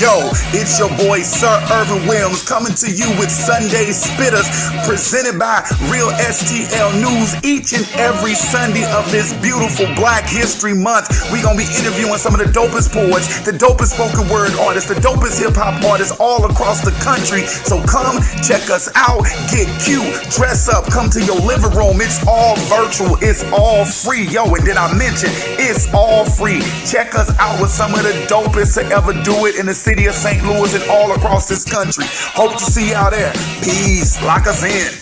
Yo, it's your boy Sir ErvinJWilliams coming to you with Sunday Spitters presented by Real STL News each and every Sunday of this beautiful Black History Month. We're going to be interviewing some of the dopest poets, the dopest spoken word artists, the dopest hip hop artists all across the country. So come check us out, get cute, dress up, come to your living room. It's all virtual, it's all free. Yo, and then I mentioned it's all free. Check us out with some of the dopest to ever do it in the city of St. Louis and all across this country. Hope to see y'all there. Peace. Lock us in.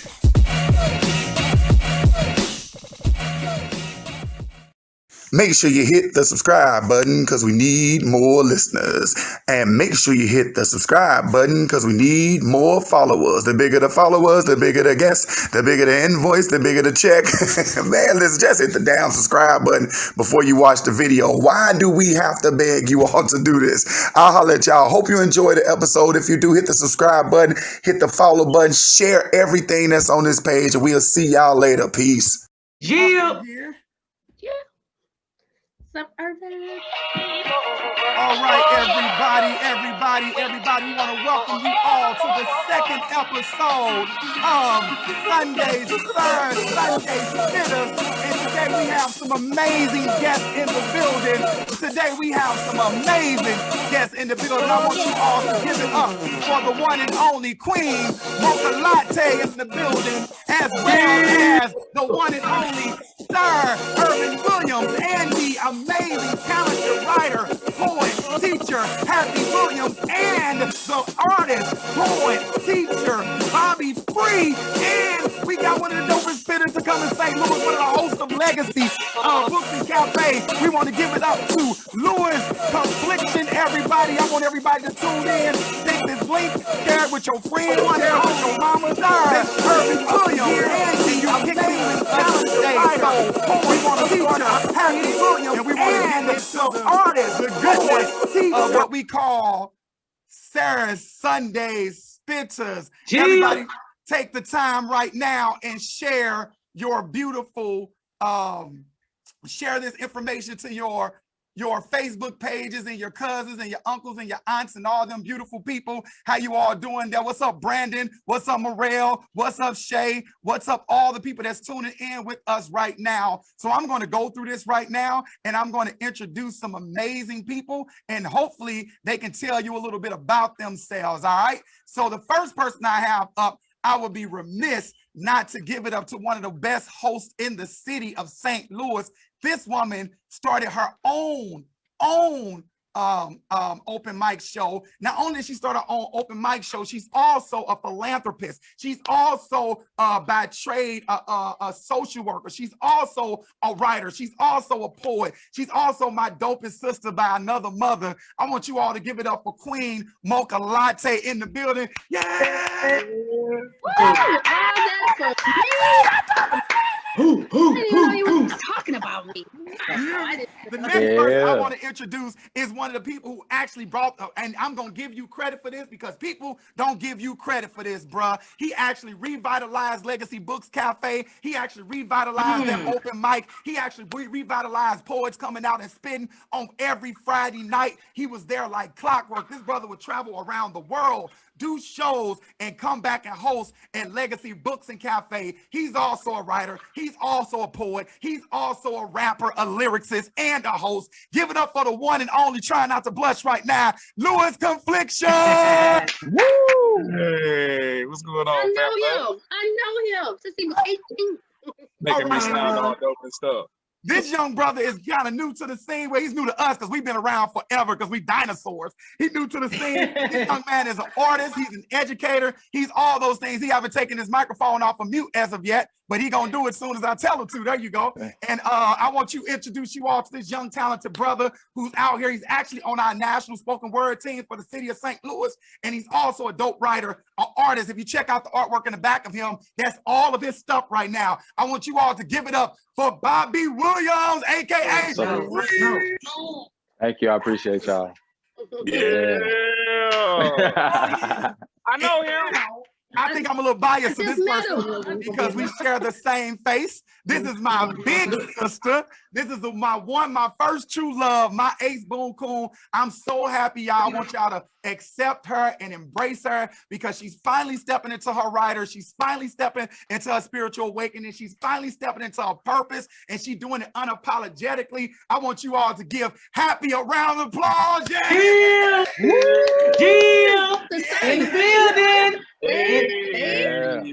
Make sure you hit the subscribe button because we need more listeners. And make sure you hit the subscribe button because we need more followers. The bigger the followers, the bigger the guests, the bigger the invoice, the bigger the check. Man, let's just hit the damn subscribe button before you watch the video. Why do we have to beg you all to do this? I'll holler at y'all. Hope you enjoy the episode. If you do, hit the subscribe button, hit the follow button, share everything that's on this page, and we'll see y'all later. Peace. Yeah. What's up, Ervin? All right, everybody. We want to welcome you all to the second episode of Sunday's third Sunday Spitters. And today we have some amazing guests in the building. I want you all to give it up for the one and only Queen Mocha Latte in the building, as well as the one and only Sir ErvinJWilliams and the amazing talented writer, poet, teacher, Happy Williams, and the artist, poet, teacher, Bobby Phree. And we got one of the dopest spitters to come in St. Louis, one of the hosts of Legacy Books and Cafe. We want to give it up to Louis Conphliction, everybody. I want everybody to tune in, take this link, share it with your friends, share it with your mama. That's ErvinJWilliams, and the amazing talented writer, we want to feature Happy Williams, and we want to get the artist, the goodness of what we call Sarah's Sunday Spitters. Everybody, take the time right now and share your beautiful, share this information to your Facebook pages and your cousins and your uncles and your aunts and all them beautiful people. How you all doing there? What's up, Brandon? What's up, Morel? What's up, Shay? What's up, all the people that's tuning in with us right now? So I'm going to go through this right now, and I'm going to introduce some amazing people, and hopefully they can tell you a little bit about themselves, all right? So the first person I have up, I would be remiss not to give it up to one of the best hosts in the city of St. Louis. This woman started her own open mic show. Not only did she start her own open mic show, she's also a philanthropist. She's also by trade a social worker. She's also a writer. She's also a poet. She's also my dopest sister by another mother. I want you all to give it up for Queen Mocha Latte in the building. Yeah! Who was talking about me? The next person I want to introduce is one of the people who actually brought, and I'm going to give you credit for this because people don't give you credit for this, bruh. He actually revitalized Legacy Books Cafe. He actually revitalized that open mic. He actually revitalized poets coming out and spitting on every Friday night. He was there like clockwork. This brother would travel around the world, do shows, and come back and host at Legacy Books and Cafe. He's also a writer. He's also a poet. He's also a rapper, a lyricist, and a host. Give it up for the one and only, trying not to blush right now, Louis Conphliction. Woo! Hey, what's going on, I know him since he was 18. Making me sound all dope and stuff. This young brother is kind of new to the scene. Well, he's new to us because we've been around forever because we dinosaurs. He's new to the scene. This young man is an artist. He's an educator. He's all those things. He haven't taken his microphone off of mute as of yet, but he gonna do it as soon as I tell him to. There you go. And I want you to introduce you all to this young talented brother who's out here. He's actually on our national spoken word team for the city of St. Louis, and he's also a dope writer, an artist. If you check out the artwork in the back of him, that's all of his stuff right now. I want you all to give it up for Bobby Williams, aka Phree. Thank you, I appreciate y'all. Yeah. I know him. I think I'm a little biased to I this just met person him. because we share the same face. This is my big sister. This is my first true love, my ace boom coon. I'm so happy, y'all. I want y'all to accept her and embrace her because she's finally stepping into her writer. She's finally stepping into her spiritual awakening. She's finally stepping into her purpose, and she's doing it unapologetically. I want you all to give Happy a round of applause. Yeah. Jill, in the building.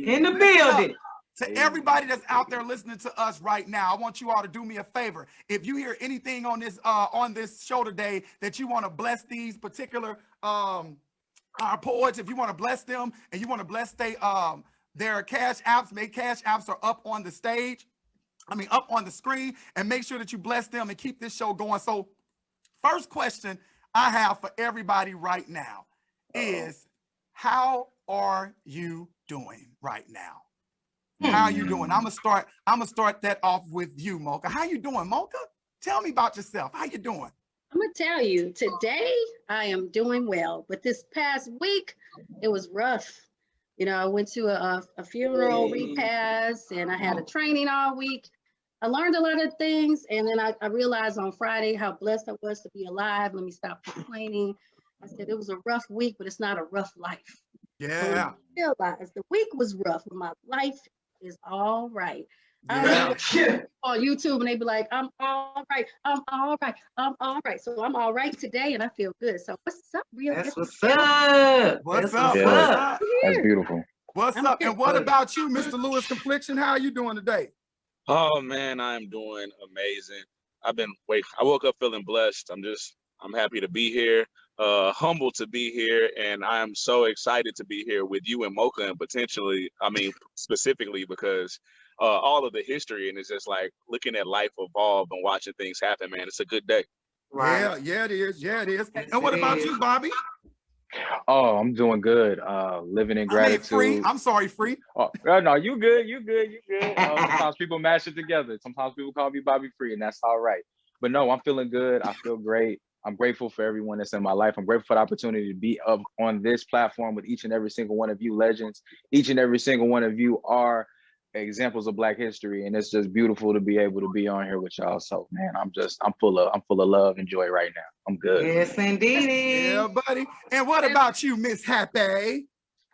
In the building. To everybody that's out there listening to us right now, I want you all to do me a favor. If you hear anything on this show today that you want to bless these particular our poets, if you want to bless them and you want to bless their cash apps, cash apps are up on the stage. Up on the screen, and make sure that you bless them and keep this show going. So, first question I have for everybody right now is, how are you doing right now? How are you doing? I'm gonna start that off with you, Mocha. How you doing, Mocha? Tell me about yourself. How you doing? I'm gonna tell you, today I am doing well, but this past week it was rough. I went to a funeral repast, and I had a training all week. I learned a lot of things, and then I realized on Friday how blessed I was to be alive. Let me stop complaining. I said it was a rough week, but it's not a rough life. Yeah. So I realized the week was rough, but my life is all right. Yeah. On YouTube, and they be like, I'm all right, I'm all right, I'm all right. So I'm all right today, and I feel good. So what's up, real? That's what's up. What's That's up? what's What's up. up? That's beautiful. What's I'm up? good. And what about you, Mr. Lewis Confliction? How are you doing today? Oh man, I am doing amazing. I woke up feeling blessed. I'm happy to be here, humbled to be here, and I am so excited to be here with you and Mocha, and specifically because all of the history, and it's just like looking at life evolve and watching things happen, man. It's a good day. Right. Yeah, it is. Yeah, it is. Yes, And what it about is. you, Bobby? Oh, I'm doing good. Living in gratitude. Phree. I'm sorry, Phree. Oh, no, you good. Sometimes people mash it together. Sometimes people call me Bobby Phree, and that's all right. But no, I'm feeling good. I feel great. I'm grateful for everyone that's in my life. I'm grateful for the opportunity to be up on this platform with each and every single one of you legends. Each and every single one of you are examples of Black history, and it's just beautiful to be able to be on here with y'all. So man, I'm full of love and joy right now. I'm good. Yes, indeed. Yeah, buddy. And what about you, Miss Happy?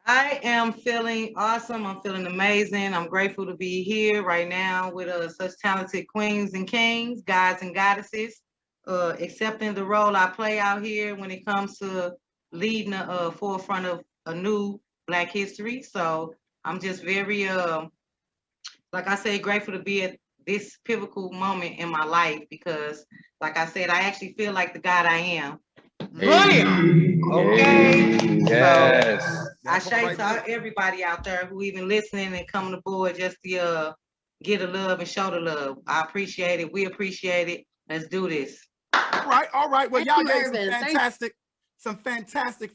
I am feeling awesome. I'm feeling amazing. I'm grateful to be here right now with such talented queens and kings, gods and goddesses, accepting the role I play out here when it comes to leading the forefront of a new Black history. So I'm just very, like I said, grateful to be at this pivotal moment in my life because, like I said, I actually feel like the God I am. Okay. Yes. So I say to everybody out there who even listening and coming aboard just to get the love and show the love. I appreciate it. We appreciate it. Let's do this. All right. Well, y'all gave some fantastic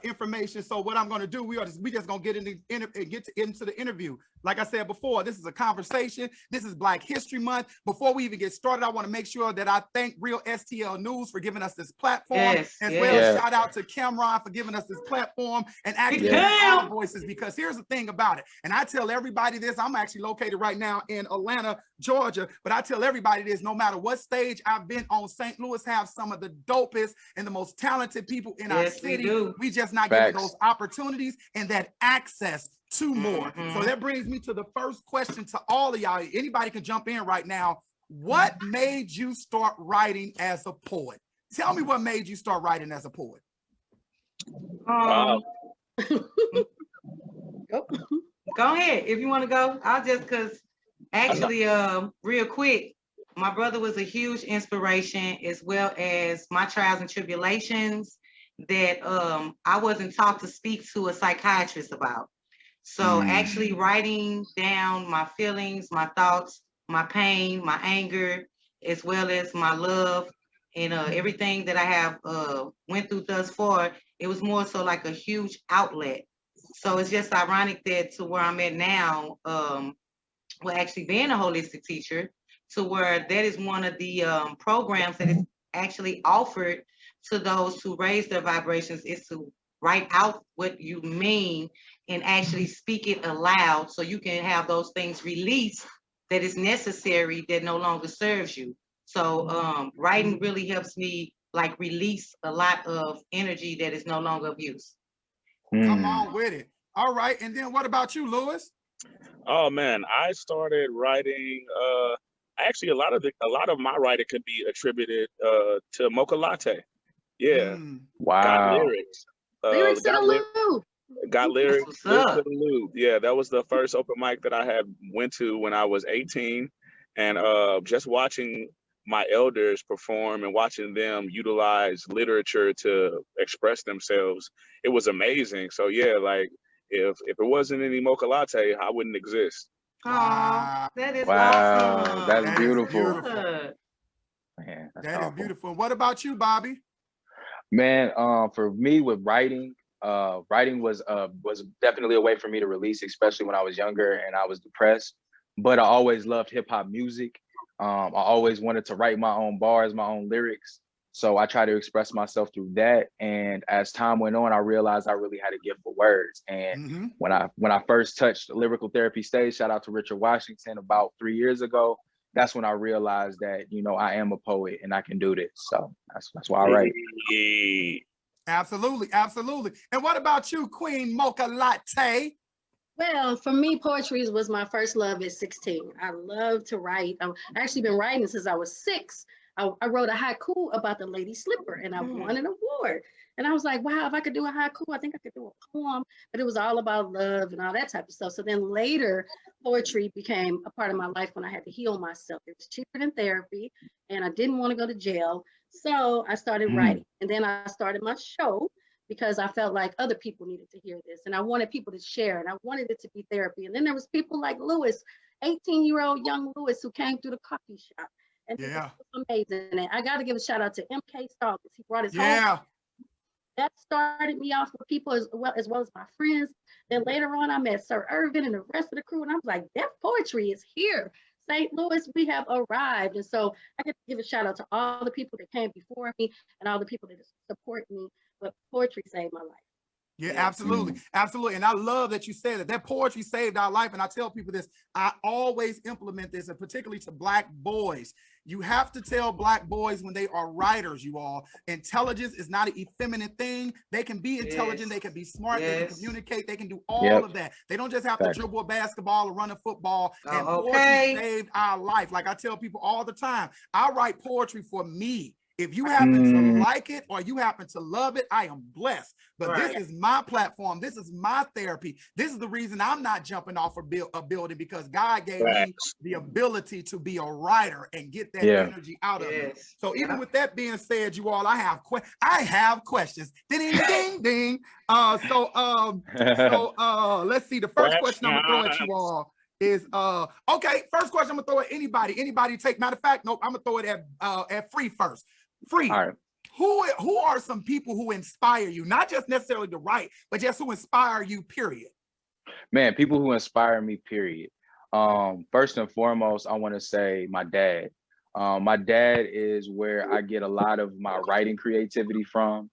information. So what I'm going to do, we just going to get into the interview. Like I said before, this is a conversation. This is Black History Month. Before we even get started, I want to make sure that I thank Real STL News for giving us this platform, well. Shout out to Cameron for giving us this platform and actually our voices, because here's the thing about it. And I tell everybody this, I'm actually located right now in Atlanta, Georgia, but I tell everybody this, no matter what stage I've been on, St. Louis have some of the dopest and the most talented people in our city. We just not getting those opportunities and that access to more. So that brings me to the first question to all of y'all. Anybody can jump in right now. What made you start writing as a poet? Tell me what made you start writing as a poet. Go ahead if you want to go. I'll just because actually real quick, my brother was a huge inspiration, as well as my trials and tribulations that I wasn't taught to speak to a psychiatrist about. So actually writing down my feelings, my thoughts, my pain, my anger, as well as my love and everything that I have went through thus far, it was more so like a huge outlet. So it's just ironic that to where I'm at now, well, actually being a holistic teacher, to where that is one of the programs that is actually offered to those who raise their vibrations, is to write out what you mean and actually speak it aloud so you can have those things released that is necessary that no longer serves you. So writing really helps me like release a lot of energy that is no longer of use. Come on with it. All right. And then what about you, Lewis? Oh man, I started writing. Actually, a lot of my writing could be attributed to Mocha Latte. Yeah, got Wow. lyrics. Lyrics to the loop. Got lyrics What's up? to the loop. Yeah, that was the first open mic that I had went to when I was 18, and just watching my elders perform and watching them utilize literature to express themselves, it was amazing. So yeah, like if it wasn't any Mocha Latte, I wouldn't exist. Oh, that is Wow, awesome. that's That is beautiful. beautiful. Man, that's That is powerful. beautiful. What about you, Bobby? Man, for me with writing, writing was definitely a way for me to release, especially when I was younger and I was depressed. But I always loved hip hop music. I always wanted to write my own bars, my own lyrics. So I try to express myself through that. And as time went on, I realized I really had a gift for words. And when I first touched the lyrical therapy stage, shout out to Richard Washington about 3 years ago, that's when I realized that, you know, I am a poet and I can do this. So that's why I write. Absolutely, absolutely. And what about you, Queen Mocha Latte? Well, for me, poetry was my first love at 16. I love to write. I've actually been writing since I was 6. I wrote a haiku about the lady slipper and I won an award. And I was like, wow, if I could do a haiku, I think I could do a poem. But it was all about love and all that type of stuff. So then later, poetry became a part of my life when I had to heal myself. It was cheaper than therapy and I didn't want to go to jail. So I started writing. And then I started my show because I felt like other people needed to hear this and I wanted people to share and I wanted it to be therapy. And then there was people like Lewis, 18-year-old young Lewis, who came through the coffee shop. And it was amazing. And I got to give a shout out to MK Star because he brought his home. That started me off with people as well as my friends. Then later on, I met Sir Ervin and the rest of the crew. And I was like, that poetry is here. St. Louis, we have arrived. And so I get to give a shout out to all the people that came before me and all the people that support me. But poetry saved my life. Yeah, absolutely. Absolutely. And I love that you said that poetry saved our life. And I tell people this, I always implement this, and particularly to Black boys. You have to tell Black boys when they are writers, you all, intelligence is not an effeminate thing. They can be intelligent, they can be smart, they can communicate, they can do all of that. They don't just have to dribble a basketball or run a football. And poetry saved our life. Like I tell people all the time, I write poetry for me. If you happen to like it or you happen to love it, I am blessed. But this is my platform. This is my therapy. This is the reason I'm not jumping off a building, because God gave me the ability to be a writer and get that energy out of me. So even with that being said, you all, I have questions. Ding, ding, ding. Let's see. The first question I'm gonna throw at you all is okay. First question I'm gonna throw at anybody take. Matter of fact, nope, I'm gonna throw it at Phree first. Phree, who are some people who inspire you, not just necessarily to write, but just who inspire you, period? Man, people who inspire me, period. First and foremost, I want to say my dad. My dad is where I get a lot of my writing creativity from.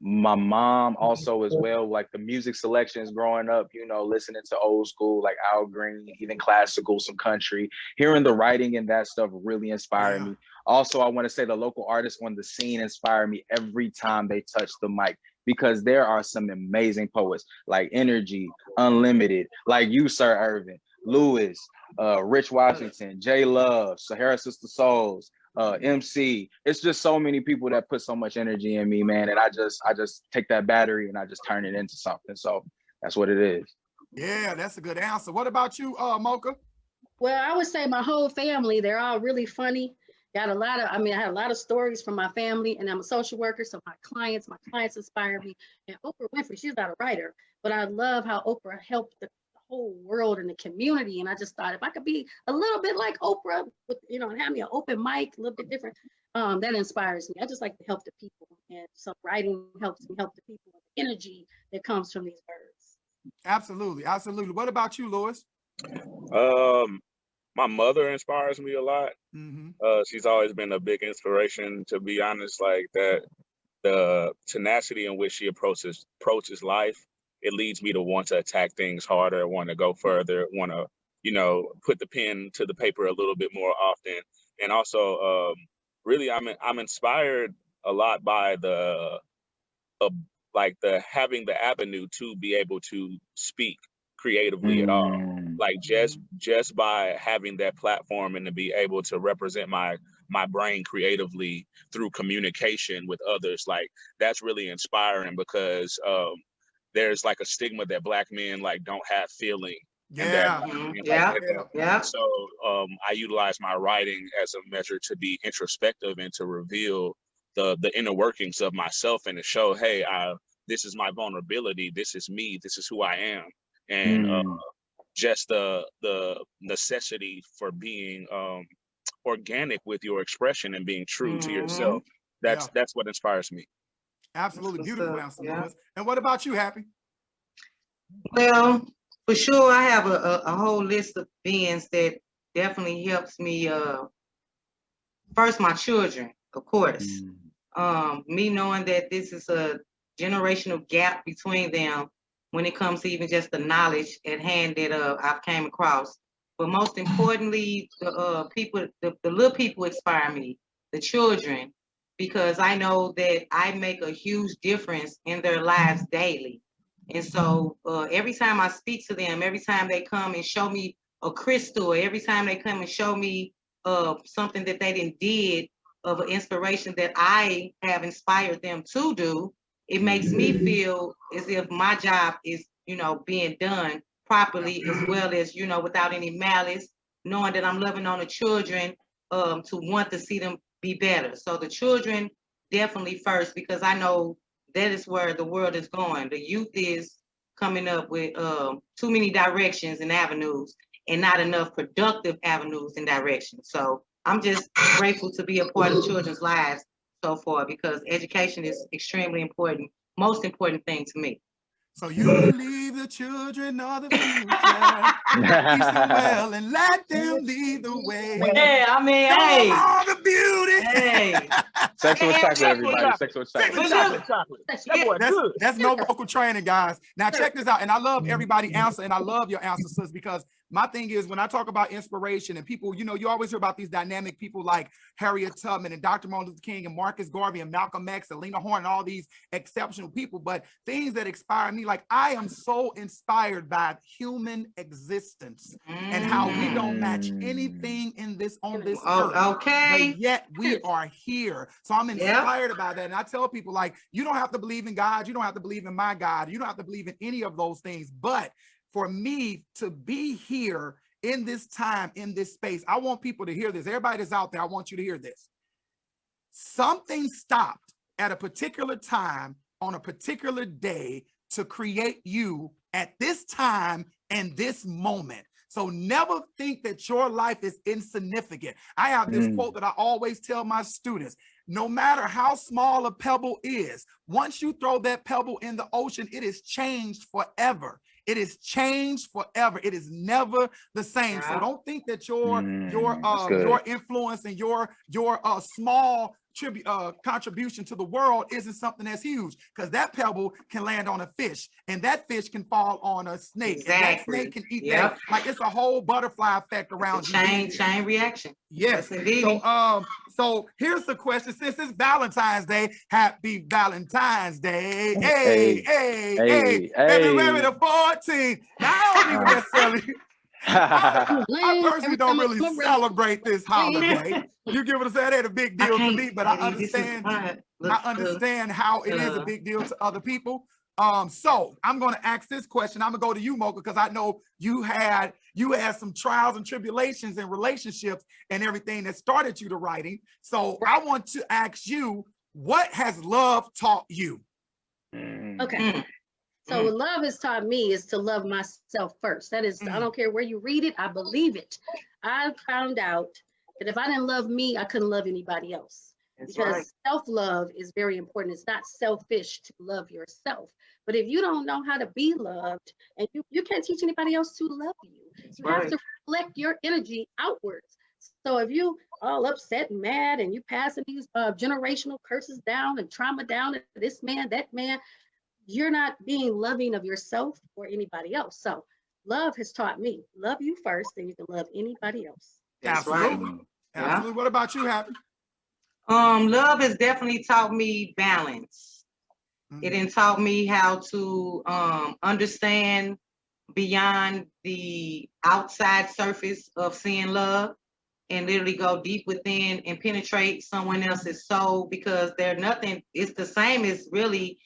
My mom also as well, like the music selections growing up, you know, listening to old school, like Al Green, even classical, some country, hearing the writing and that stuff really inspired me. Also, I want to say the local artists on the scene inspire me every time they touch the mic, because there are some amazing poets like Energy, Unlimited, like you, Sir Ervin, Lewis, Rich Washington, J Love, Sahara Sister Souls, MC. It's just so many people that put so much energy in me, man. And I just take that battery and I just turn it into something. So that's what it is. Yeah, that's a good answer. What about you, Mocha? Well, I would say my whole family, they're all really funny. I had a lot of stories from my family, and I'm a social worker. So my clients inspire me. And Oprah Winfrey, she's not a writer, but I love how Oprah helped the whole world and the community. And I just thought if I could be a little bit like Oprah, with, you know, and have me an open mic, a little bit different, that inspires me. I just like to help the people. And so writing helps me help the people with the energy that comes from these words. Absolutely. Absolutely. What about you, Lewis? My mother inspires me a lot. She's always been a big inspiration, to be honest, like that. the tenacity in which she approaches life, it leads me to want to attack things harder, want to go further, want to, you know, put the pen to the paper a little bit more often. And also, really, I'm inspired a lot by the like the having the avenue to be able to speak creatively at all. Like just by having that platform and to be able to represent my brain creatively through communication with others, like that's really inspiring because there's like a stigma that Black men like don't have feeling. Yeah. Yeah. So I utilize my writing as a measure to be introspective and to reveal the inner workings of myself and to show, hey, this is my vulnerability, this is me, this is who I am. And just the necessity for being organic with your expression and being true to yourself. That's what inspires me. Absolutely beautiful answer, Louis. And what about you, Happy? Well, for sure, I have a whole list of beings that definitely helps me. First, my children, of course. Me knowing that this is a generational gap between them when it comes to even just the knowledge at hand that I've came across. But most importantly, the little people inspire me, the children, because I know that I make a huge difference in their lives daily. And so every time I speak to them, every time they come and show me a crystal, every time they come and show me something that they did of an inspiration that I have inspired them to do, it makes me feel as if my job is, you know, being done properly, as well as, you know, without any malice, knowing that I'm loving on the children to want to see them be better. So the children definitely first, because I know that is where the world is going. The youth is coming up with too many directions and avenues and not enough productive avenues and directions. So I'm just grateful to be a part of children's lives so far, because education is extremely important, most important thing to me. So you believe the children are the future. Teach them well and let them lead the way. Yeah, I mean, hey. All the beauty. Hey. Sexual chocolate, everybody. Sexual chocolate. That's no vocal training, guys. Now check this out. And I love everybody answer, and I love your answers, sis, because my thing is when I talk about inspiration and people, you know, you always hear about these dynamic people like Harriet Tubman and Dr. Martin Luther King and Marcus Garvey and Malcolm X and Lena Horne and all these exceptional people, but things that inspire me, like I am so inspired by human existence and how we don't match anything in this on this earth. Okay. But yet we are here. So I'm inspired about that. And I tell people, like, you don't have to believe in God. You don't have to believe in my God. You don't have to believe in any of those things. But for me to be here in this time, in this space, I want people to hear this. Everybody that's out there, I want you to hear this. Something stopped at a particular time on a particular day to create you at this time and this moment. So never think that your life is insignificant. I have this quote that I always tell my students: no matter how small a pebble is, once you throw that pebble in the ocean, it is changed forever. It is changed forever. It is never the same. So don't think that your influence and your small contribution to the world isn't something that's huge, because that pebble can land on a fish and that fish can fall on a snake. And that snake can eat that. Like, it's a whole butterfly effect around you. Chain reaction. Yes. So here's the question. Since it's Valentine's Day, happy Valentine's Day. Hey. February the 14th. Now, I don't even necessarily I personally don't really celebrate this holiday. You get what I'm saying? It ain't a big deal to me, but I understand how it is a big deal to other people. So I'm going to ask this question. I'm gonna go to you, Mocha, because I know you had some trials and tribulations and relationships and everything that started you to writing. So I want to ask you, what has love taught you? Okay. So what love has taught me is to love myself first. That is, I don't care where you read it, I believe it. I found out that if I didn't love me, I couldn't love anybody else. Because self-love is very important. It's not selfish to love yourself. But if you don't know how to be loved, and you can't teach anybody else to love you, you have to reflect your energy outwards. So if you all upset and mad and you passing these generational curses down and trauma down to this man, that man, you're not being loving of yourself or anybody else. So love has taught me, love you first, then you can love anybody else. That's Absolutely. right. Absolutely. What about you, Happy? Love has definitely taught me balance. It Mhm. done taught me how to understand beyond the outside surface of seeing love and literally go deep within and penetrate someone else's soul, because they're nothing, it's the same as really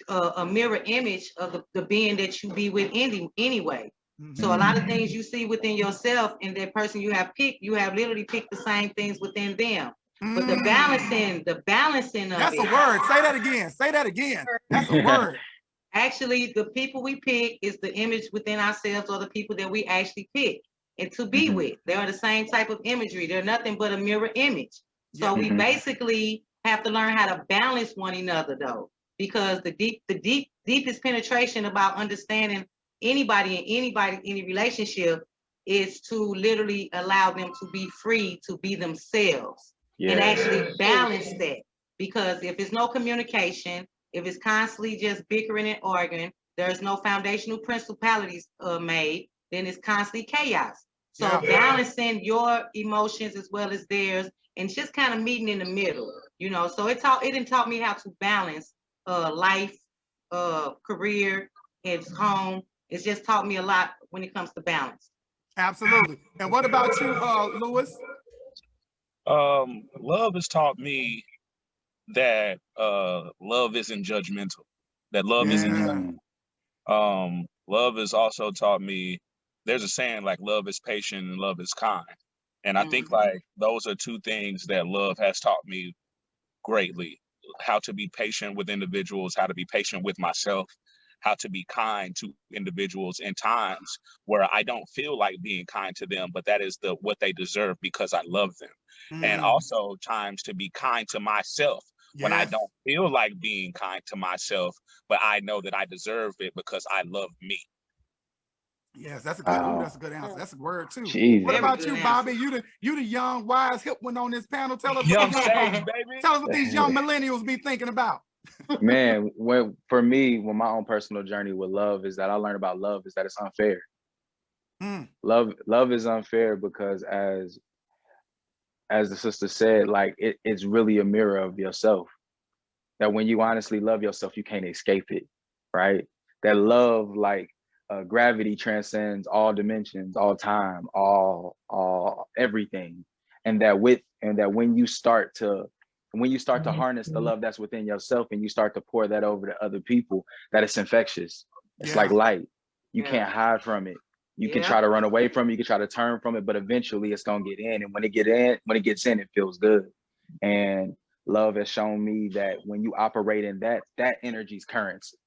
a mirror image of the being that you be with anyway. So a lot of things you see within yourself and that person you have picked, you have literally picked the same things within them. But the balancing of That's it. a word. Say that again. Say that again. That's a word. Actually, the people we pick is the image within ourselves, or the people that we actually pick and to be with. They are the same type of imagery. They're nothing but a mirror image. So we basically have to learn how to balance one another, though, because the deepest penetration about understanding anybody and any relationship is to literally allow them to be free to be themselves and actually balance that. Because if there's no communication, if it's constantly just bickering and arguing, there's no foundational principalities made, then it's constantly chaos. So balancing your emotions as well as theirs, and just kind of meeting in the middle, you know. So it didn't taught me how to balance life, career, and home. It's just taught me a lot when it comes to balance. Absolutely. And what about you, Lewis? Love has taught me that love isn't judgmental, that love isn't love has also taught me, there's a saying like love is patient and love is kind, and I think like those are two things that love has taught me greatly: how to be patient with individuals, how to be patient with myself, how to be kind to individuals in times where I don't feel like being kind to them, but that is what they deserve because I love them. And also times to be kind to myself when I don't feel like being kind to myself, but I know that I deserve it because I love me. Yes, that's a good. That's a good answer. That's a word too. Jesus. What about you, Bobby? You the young, wise, hip one on this panel. Tell us Young sage, baby. Tell us what these young millennials be thinking about. Man, for me, when my own personal journey with love is that I learned about love is that it's unfair. Love is unfair because as the sister said, like it's really a mirror of yourself. That when you honestly love yourself, you can't escape it, right? That love, like gravity, transcends all dimensions, all time, all everything, and that when you start to harness the love that's within yourself and you start to pour that over to other people, that it's infectious. It's like light. You can't hide from it. You can try to run away from it, you can try to turn from it, but eventually it's gonna get in. And when it gets in, it feels good. And love has shown me that when you operate in that energy's currency.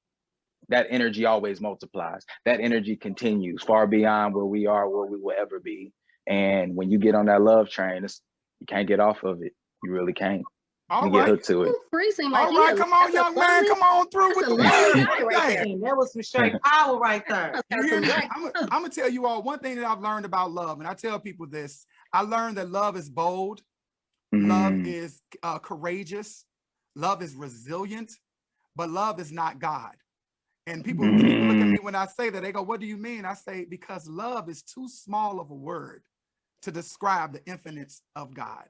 That energy always multiplies. That energy continues far beyond where we are, where we will ever be. And when you get on that love train, you can't get off of it. You really can't. You get hooked to it. Like all right, come on, young man, come on through with the word right there. That was some straight power right there. I'm gonna tell you all one thing that I've learned about love, and I tell people this. I learned that love is bold, love is courageous, love is resilient, but love is not God. And people look at me when I say that, they go, what do you mean? I say, because love is too small of a word to describe the infinite of God.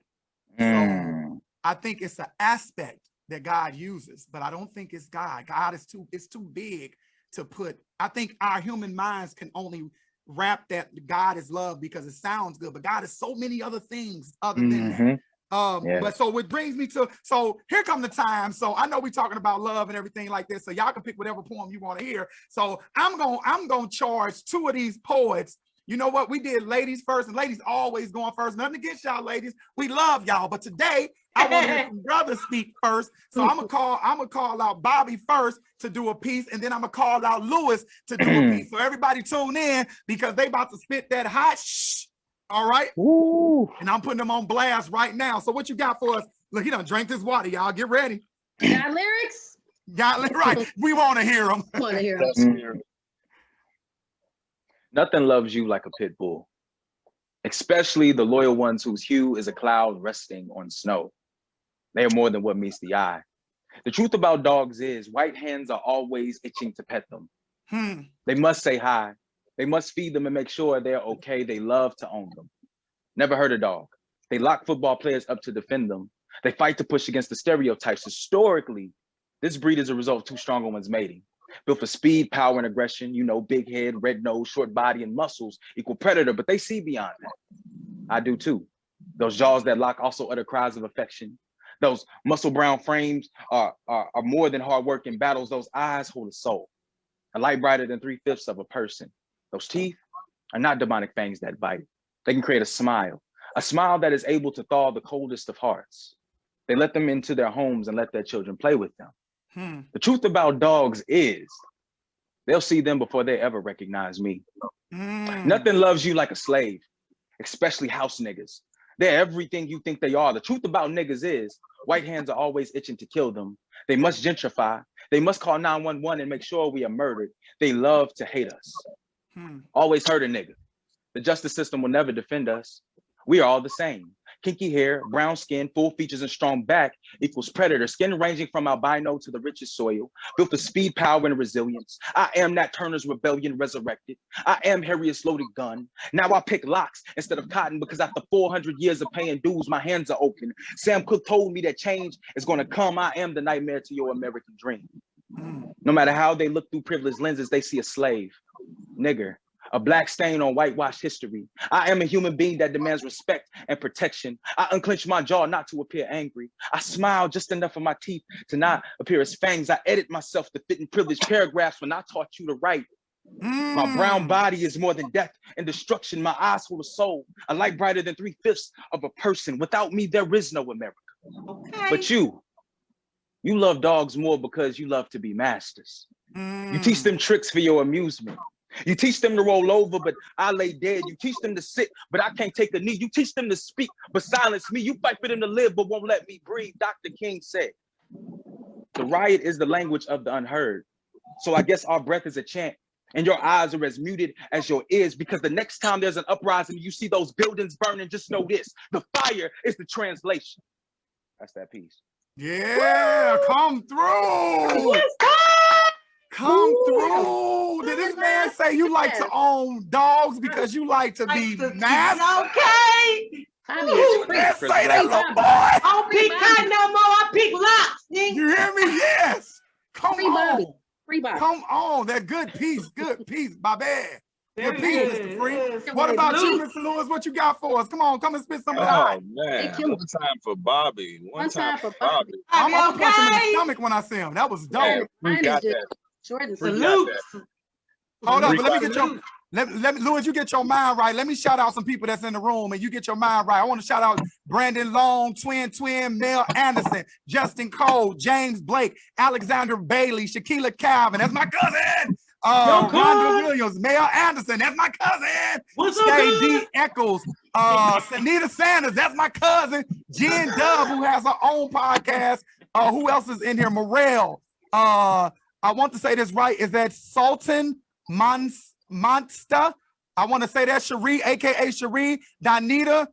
So I think it's an aspect that God uses, but I don't think it's God. God is it's too big to put. I think our human minds can only wrap that God is love because it sounds good, but God is so many other things other than that. But so it brings me to, so here come the time. So I know we're talking about love and everything like this, so y'all can pick whatever poem you want to hear. So I'm gonna charge two of these poets. You know what? We did ladies first, and ladies always going first. Nothing against y'all ladies. We love y'all. But today I want to hear some brothers speak first. So I'm gonna call out Bobby first to do a piece, and then I'm gonna call out Lewis to do a piece. So everybody tune in because they about to spit that hot shh. All right. Ooh. And I'm putting them on blast right now. So what you got for us? Look, he done drank this water, y'all. Get ready. Got lyrics? Right. We want to hear them. Want to hear them. Nothing loves you like a pit bull. especially the loyal ones whose hue is a cloud resting on snow. They are more than what meets the eye. The truth about dogs is white hands are always itching to pet them. They must say hi. They must feed them and make sure they're okay. They love to own them. Never hurt a dog. They lock football players up to defend them. They fight to push against the stereotypes. Historically, this breed is a result of two stronger ones mating. Built for speed, power, and aggression, you know, big head, red nose, short body, and muscles equal predator, but they see beyond that. I do too. Those jaws that lock also utter cries of affection. Those muscle brown frames are more than hard work in battles. Those eyes hold a soul, a light brighter than 3/5 of a person. Those teeth are not demonic fangs that bite. They can create a smile that is able to thaw the coldest of hearts. They let them into their homes and let their children play with them. The truth about dogs is they'll see them before they ever recognize me. Nothing loves you like a slave, especially house niggas. They're everything you think they are. The truth about niggas is white hands are always itching to kill them. They must gentrify. They must call 911 and make sure we are murdered. They love to hate us. Always hurt a nigga. The justice system will never defend us. We are all the same. Kinky hair, brown skin, full features, and strong back equals predator. Skin ranging from albino to the richest soil. Built for speed, power, and resilience. I am Nat Turner's rebellion resurrected. I am Harriet's loaded gun. Now I pick locks instead of cotton because after 400 years of paying dues, my hands are open. Sam Cooke told me that change is going to come. I am the nightmare to your American dream. No matter how they look through privileged lenses, they see a slave, nigger, a black stain on whitewashed history. I am a human being that demands respect and protection. I unclench my jaw not to appear angry. I smile just enough of my teeth to not appear as fangs. I edit myself to fit in privileged paragraphs when I taught you to write. My brown body is more than death and destruction. My eyes hold a soul, a light brighter than 3/5 of a person. Without me, there is no America. Okay. But you love dogs more because you love to be masters. You teach them tricks for your amusement. You teach them to roll over, but I lay dead. You teach them to sit, but I can't take a knee. You teach them to speak, but silence me. You fight for them to live, but won't let me breathe. Dr. King said, the riot is the language of the unheard. So I guess our breath is a chant, and your eyes are as muted as your ears, because the next time there's an uprising, you see those buildings burning, just know this, the fire is the translation. That's that piece. Yeah, come through. Come through. Did this man say you like to own dogs because you like to be master? Okay. Bobby is free. Let's say that, little boy. I don't pick cotton no more. I pick locks. Nigga. You hear me? Yes. Come Free Bobby. on. Free Bobby. Come on. That good piece. Good piece, Bobby. Good piece, Mr. Phree. Yes. What about you, Mr. Lewis? What you got for us? Come on, come and spit some of Oh that. man, Thank you. one time for Bobby. One time for Bobby. I'm gonna punch him in the Okay. stomach when I see him. That was dope. Yeah, Mine we is got just that. Jordan. We got Salute. that. Hold up, We but let me got get your let Lewis, you get your mind right. Let me shout out some people that's in the room and you get your mind right. I want to shout out Brandon Long, Twin, Mel Anderson, Justin Cole, James Blake, Alexander Bailey, Shaquila Calvin. That's my cousin. Rhonda Williams, Mel Anderson. That's my cousin. What's up, Shay good? D. Eccles, Sanita Sanders. That's my cousin. Jen Dub, who has her own podcast. Who else is in here? Morel. I want to say this right. Is that Sultan Monster? I want to say that Cherie, aka Cherie, Donita.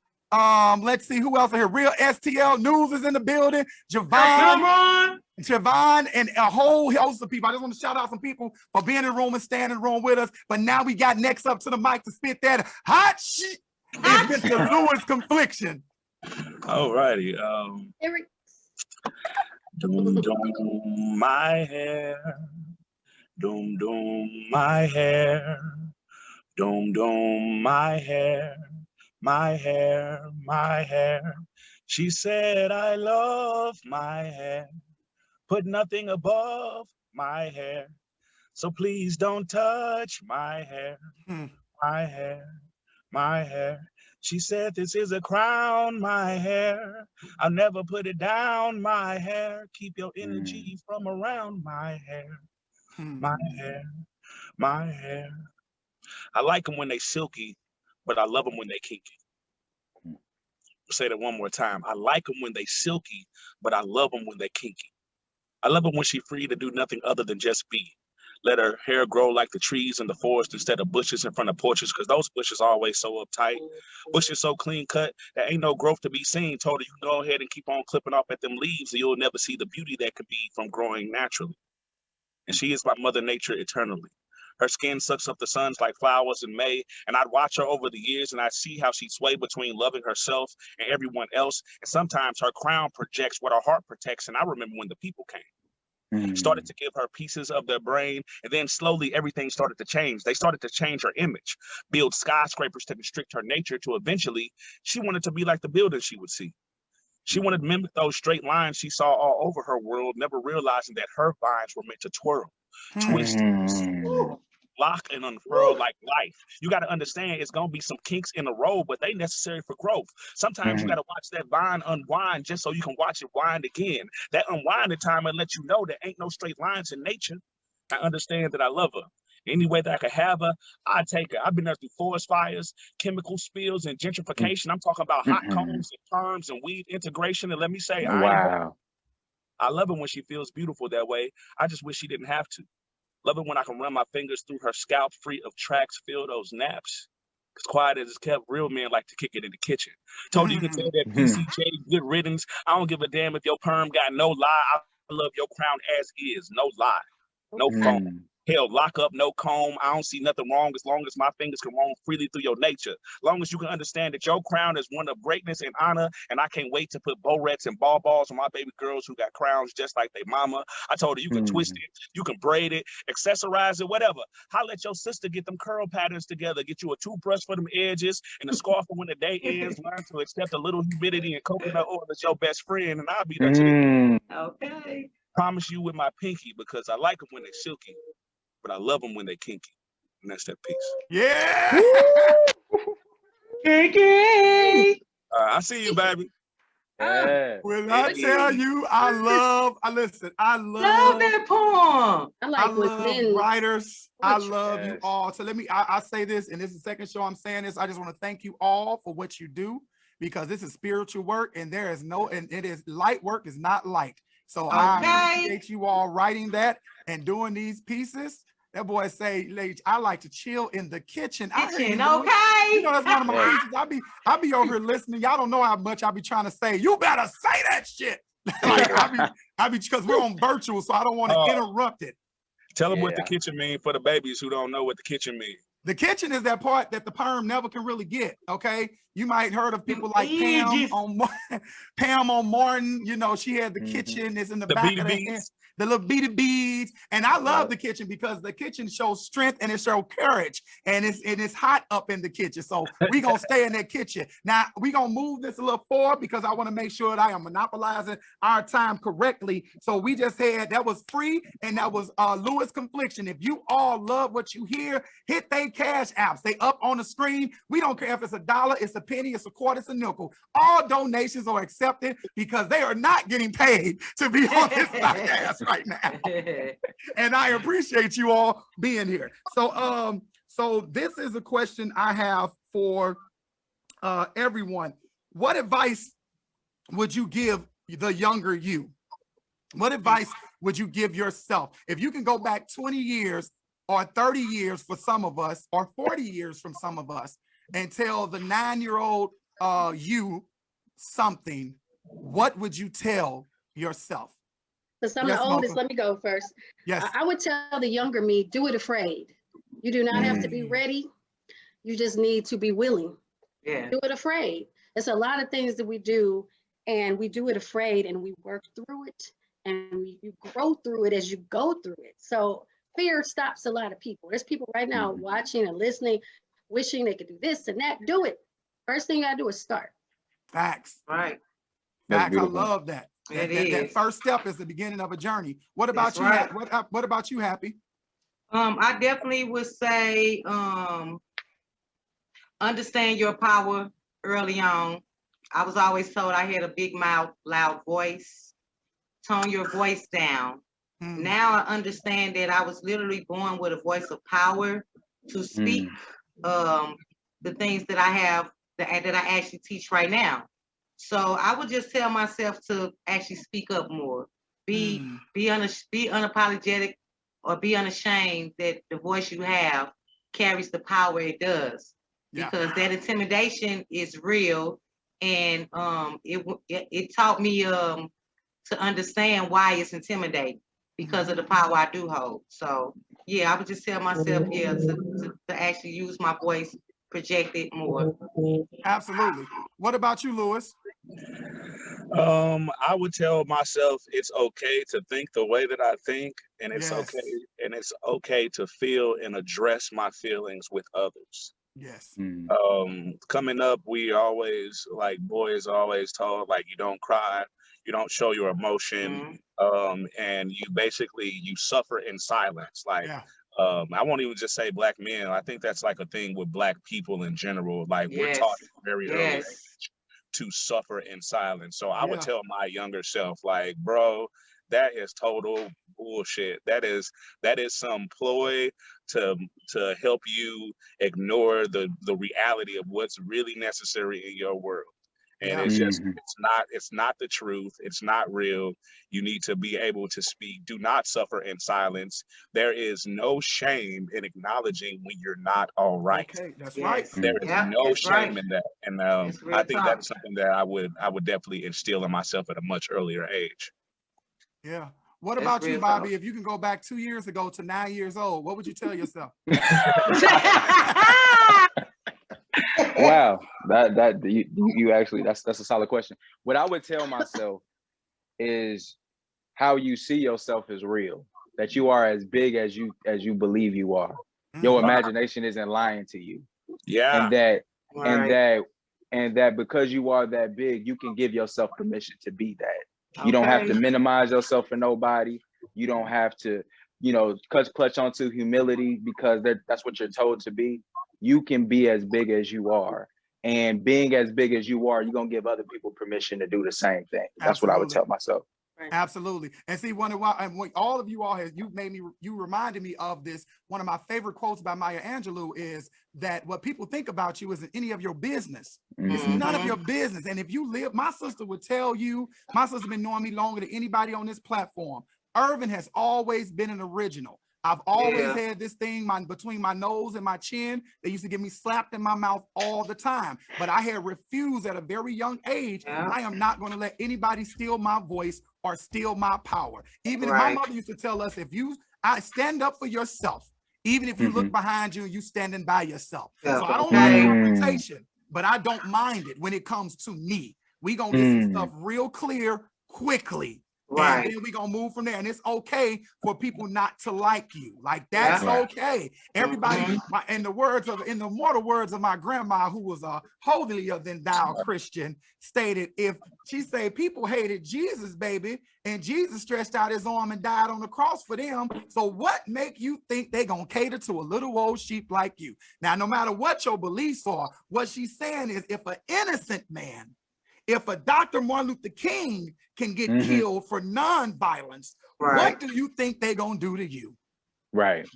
Let's see who else in here. Real STL News is in the building. Javon, and a whole host of people. I just want to shout out some people for being in the room and standing in the room with us. But now we got next up to the mic to spit that hot shit. It's Mr. Lewis Conphliction. All righty. Eric. Doom doom my hair. Doom doom my hair. Doom doom my hair. My hair, my hair. She said, I love my hair. Put nothing above my hair. So please don't touch my hair. My hair, my hair. She said, this is a crown, my hair. I'll never put it down, my hair. Keep your energy from around my hair. My hair, my hair. I like them when they silky, but I love them when they kinky. I'll say that one more time. I like them when they silky, but I love them when they kinky. I love them when she's free to do nothing other than just be. Let her hair grow like the trees in the forest instead of bushes in front of porches, because those bushes are always so uptight. Bushes so clean cut, there ain't no growth to be seen. Told her, you can go ahead and keep on clipping off at them leaves, and you'll never see the beauty that could be from growing naturally. And she is my mother nature eternally. Her skin sucks up the suns like flowers in May, and I'd watch her over the years, and I'd see how she'd sway between loving herself and everyone else, and sometimes her crown projects what her heart protects, and I remember when the people came. Started to give her pieces of their brain, and then slowly everything started to change. They started to change her image, build skyscrapers to constrict her nature, to eventually, she wanted to be like the buildings she would see. She wanted to mimic those straight lines she saw all over her world, never realizing that her vines were meant to twirl, twist, lock and unfurl like life. You got to understand it's going to be some kinks in the road, but they necessary for growth. Sometimes you got to watch that vine unwind just so you can watch it wind again. That unwinding time and let you know there ain't no straight lines in nature. I understand that I love her. Any way that I could have her, I'd take her. I've been there through forest fires, chemical spills, and gentrification. I'm talking about hot combs and perms and weed integration. And let me say, I love her when she feels beautiful that way. I just wish she didn't have to. Love it when I can run my fingers through her scalp, free of tracks, feel those naps. Because quiet as it's kept, real men like to kick it in the kitchen. Told you can tell that PCJ, good riddance. I don't give a damn if your perm got no lie. I love your crown as is, no lie, no foam. Hell, lock up, no comb. I don't see nothing wrong as long as my fingers can roam freely through your nature. Long as you can understand that your crown is one of greatness and honor, and I can't wait to put barrettes and balls on my baby girls who got crowns just like their mama. I told her you can twist it, you can braid it, accessorize it, whatever. Holla at your sister, get them curl patterns together, get you a toothbrush for them edges and a scarf for when the day ends. Learn to accept a little humidity and coconut oil as your best friend, and I'll be there to the Okay. promise you with my pinky, because I like them when they're silky, but I love them when they kinky. And that's that piece. Yeah. Kinky. I see you, baby. When I tell you, I love Love that poem. I like I when love men. writers. I love you all. So I say this, and this is the second show I'm saying this. I just want to thank you all for what you do, because this is spiritual work, and it is light work is not light. So I appreciate you all writing that and doing these pieces. That boy say, ladies, I like to chill in the kitchen. Okay. You know, that's one of my pieces. I be over here listening. Y'all don't know how much I be trying to say. You better say that shit. Like I be because we're on virtual, so I don't want to interrupt it. Tell them what the kitchen mean for the babies who don't know what the kitchen means. The kitchen is that part that the perm never can really get. Okay, you might heard of people like Pam on Martin. You know, she had the kitchen is in the back of the head. The little beaded beads, and I love the kitchen because the kitchen shows strength and it shows courage, and it's hot up in the kitchen. So we gonna stay in that kitchen. Now we gonna move this a little forward because I want to make sure that I am monopolizing our time correctly. So we just had that was Phree and that was Lewis Conphliction. If you all love what you hear, hit they cash apps. They up on the screen. We don't care if it's $1, it's a penny, it's a quarter, it's a nickel. All donations are accepted because they are not getting paid to be on this podcast right now. And I appreciate you all being here. So this is a question I have for everyone. What advice would you give the younger you? What advice would you give yourself? If you can go back 20 years or 30 years for some of us, or 40 years from some of us, and tell the 9-year-old you something, what would you tell yourself? Because I'm the oldest, let me go first. Yes. I would tell the younger me, do it afraid. You do not have to be ready. You just need to be willing. Yeah. Do it afraid. There's a lot of things that we do, and we do it afraid, and we work through it, and you grow through it as you go through it. So fear stops a lot of people. There's people right now watching and listening, wishing they could do this and that. Do it. First thing you gotta do is start. Facts. Right. Facts. I love that. That first step is the beginning of a journey. What about you? Right. What about you, Happy? I definitely would say understand your power early on. I was always told I had a big mouth, loud voice. Tone your voice down. Now I understand that I was literally born with a voice of power to speak the things that I have that I actually teach right now. So I would just tell myself to actually speak up more, be unapologetic or be unashamed that the voice you have carries the power it does. Because that intimidation is real, and it taught me to understand why it's intimidating because of the power I do hold. So yeah, I would just tell myself, to actually use my voice, project it more. Absolutely. What about you, Lewis? I would tell myself it's okay to think the way that I think, and it's okay to feel and address my feelings with others. Yes. Coming up, we always, like, boys always told, like, you don't cry, you don't show your emotion, and you suffer in silence. Like, I won't even just say black men. I think that's like a thing with black people in general. Like, we're taught at a very early age to suffer in silence. So I would tell my younger self, like, bro, that is total bullshit. That is some ploy to help you ignore the reality of what's really necessary in your world. And it's not the truth. It's not real. You need to be able to speak. Do not suffer in silence. There is no shame in acknowledging when you're not all right. Okay, that's right. There is no shame in that. And I think that's something that I would definitely instill in myself at a much earlier age. Yeah. What about you, Bobby? If you can go back 2 years ago to 9 years old, what would you tell yourself? Wow, that you actually, that's a solid question. What I would tell myself is how you see yourself is real. That you are as big as you believe you are. Your imagination isn't lying to you. Yeah. And that because you are that big, you can give yourself permission to be that. You don't have to minimize yourself for nobody. You don't have to, clutch onto humility because that's what you're told to be. You can be as big as you are. And being as big as you are, you're going to give other people permission to do the same thing. That's what I would tell myself. Absolutely. And see, all of you all you reminded me of this. One of my favorite quotes by Maya Angelou is that what people think about you isn't any of your business. It's none of your business. And if you live, my sister would tell you, my sister's been knowing me longer than anybody on this platform. Ervin has always been an original. I've always had this thing between my nose and my chin. They used to get me slapped in my mouth all the time. But I had refused at a very young age. I am not going to let anybody steal my voice or steal my power. Even if my mother used to tell us, I stand up for yourself, even if you look behind you and you standing by yourself. So I don't like confrontation, but I don't mind it when it comes to me. We going to get some stuff real clear quickly. And then we're going to move from there. And it's okay for people not to like you. Like, that's okay. Everybody, in the immortal words of my grandma, who was a holier than thou Christian, stated, if she said people hated Jesus, baby, and Jesus stretched out his arm and died on the cross for them. So what make you think they going to cater to a little old sheep like you? Now, no matter what your beliefs are, what she's saying is, if an innocent man, if a Dr. Martin Luther King can get killed for non-violence, what do you think they're going to do to you? Right.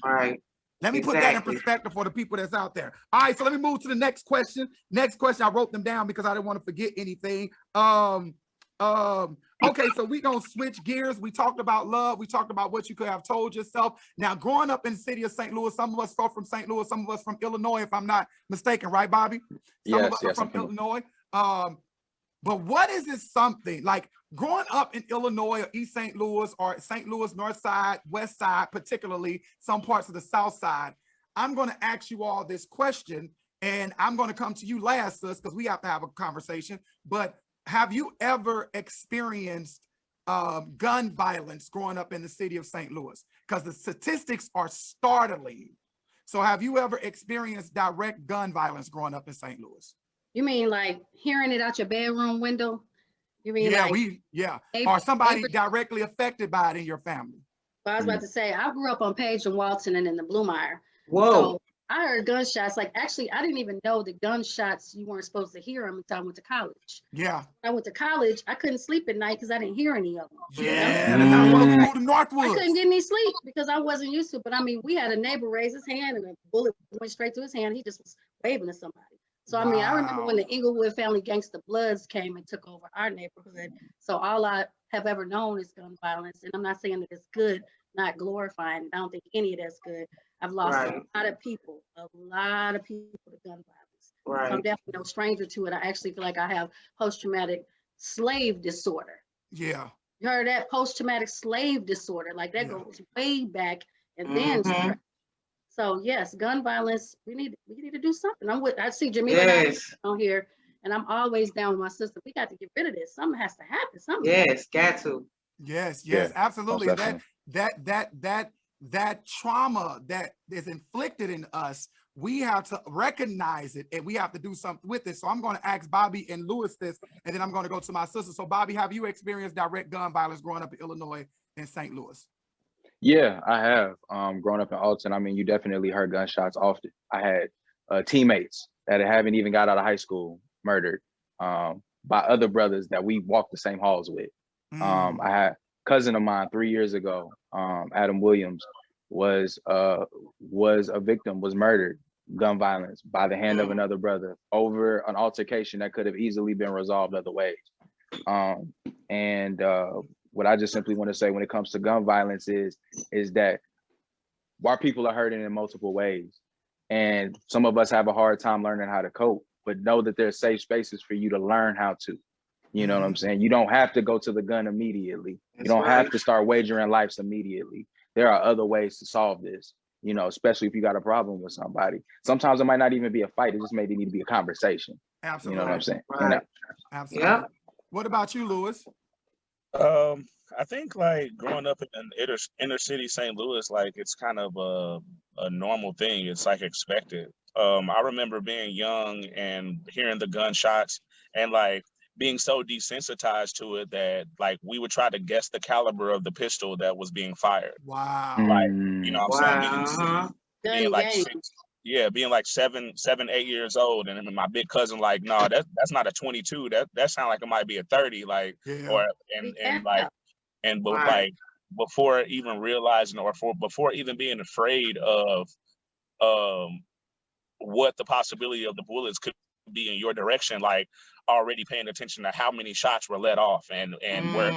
Let me put that in perspective for the people that's out there. All right, so let me move to the next question. Next question, I wrote them down because I didn't want to forget anything. Okay, so we're going to switch gears. We talked about love. We talked about what you could have told yourself. Now, growing up in the city of St. Louis, some of us are from St. Louis, some of us from Illinois, if I'm not mistaken, right, Bobby? Some of us are from Illinois. But what is this something like growing up in Illinois or East St. Louis or St. Louis, North Side, West Side, particularly some parts of the South Side? I'm going to ask you all this question, and I'm going to come to you last, sis, because we have to have a conversation. But have you ever experienced gun violence growing up in the city of St. Louis? Because the statistics are startling. So have you ever experienced direct gun violence growing up in St. Louis? You mean like hearing it out your bedroom window? You mean or somebody directly affected by it in your family? Well, I was about to say, I grew up on Page and Walton and in the Bluemire. Whoa. So I heard gunshots. Like, actually, I didn't even know the gunshots, you weren't supposed to hear them until I went to college. Yeah. When I went to college, I couldn't sleep at night because I didn't hear any of them. Yeah, that's how I want to go to Northwood. I couldn't get any sleep because I wasn't used to it. But I mean, we had a neighbor raise his hand and a bullet went straight through his hand. He just was waving to somebody. So, I mean, I remember when the Inglewood family Gangsta Bloods came and took over our neighborhood. So all I have ever known is gun violence. And I'm not saying that it's good, not glorifying it. I don't think any of that's good. I've lost a lot of people to gun violence. So I'm definitely no stranger to it. I actually feel like I have post-traumatic slave disorder. Yeah. You heard that? Post-traumatic slave disorder. Like that goes way back and then stress. So yes, gun violence, we need to do something. I see Jamila on here, and I'm always down with my sister. We got to get rid of this. Something has to happen. Something. Got to. Yes, Yeah, absolutely. most definitely. That trauma that is inflicted in us, we have to recognize it and we have to do something with it. So I'm going to ask Bobby and Lewis this, and then I'm going to go to my sister. So Bobby, have you experienced direct gun violence growing up in Illinois and St. Louis? Yeah, I have. Growing up in Alton, I mean, you definitely heard gunshots often. I had teammates that haven't even got out of high school murdered by other brothers that we walked the same halls with. I had a cousin of mine 3 years ago, Adam Williams, was a victim, was murdered, gun violence by the hand of another brother over an altercation that could have easily been resolved other ways. What I just simply want to say when it comes to gun violence is that our people are hurting in multiple ways. And some of us have a hard time learning how to cope, but know that there's safe spaces for you to learn how to. You know what I'm saying? You don't have to go to the gun immediately. You don't have to start wagering lives immediately. There are other ways to solve this, you know, especially if you got a problem with somebody. Sometimes it might not even be a fight. It just maybe need to be a conversation. Absolutely. You know what I'm saying? Absolutely. Yeah. What about you, Lewis? I think like growing up in inner city St. Louis, like it's kind of a normal thing. It's like expected. I remember being young and hearing the gunshots and like being so desensitized to it that like we would try to guess the caliber of the pistol that was being fired. Wow. Like, you know what I'm saying? Being like being like 7, 8 years old, and my big cousin like, no, that's not a 22. That sounds like it might be a 30. Like, but like before even realizing before even being afraid of what the possibility of the bullets could be in your direction, like already paying attention to how many shots were let off and where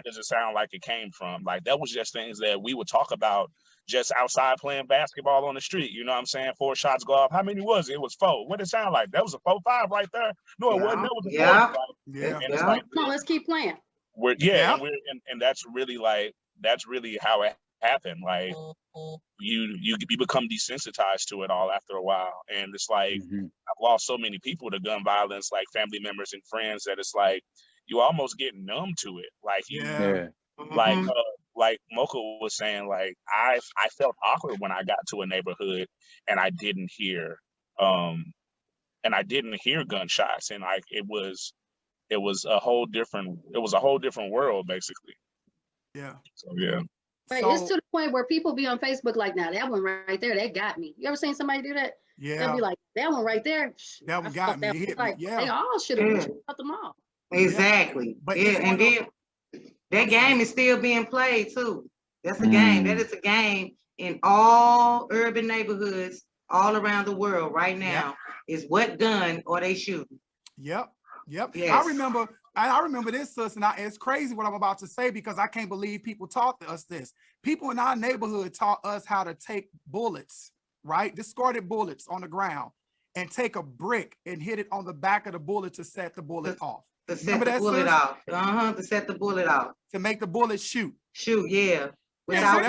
does it sound like it came from. Like that was just things that we would talk about just outside playing basketball on the street. You know what I'm saying? 4 shots go off. How many was it? It was 4. What did it sound like? That was a 4-5 right there. No, it wasn't. That was a 4. And it's like, come on, let's keep playing. And that's really how it happened. Like you become desensitized to it all after a while, and it's like I've lost so many people to gun violence, like family members and friends, that it's like you almost get numb to it. Like like Mocha was saying, like I felt awkward when I got to a neighborhood and I didn't hear gunshots, and like it was a whole different world basically. So Right, it's to the point where people be on Facebook like, now that one right there, that got me. You ever seen somebody do that? They'll be like, that one right there, that one got me. Hit me. They all should have cut them off. Exactly. But and then that game is still being played too. That's a game. That is a game in all urban neighborhoods all around the world right now. Is what gun are they shooting? Yep. Yes. I remember this, sis, and it's crazy what I'm about to say because I can't believe people taught us this. People in our neighborhood taught us how to take bullets, right? Discarded bullets on the ground and take a brick and hit it on the back of the bullet to set the bullet off. To set the bullet off. To set the bullet off. To make the bullet shoot. Yeah. Without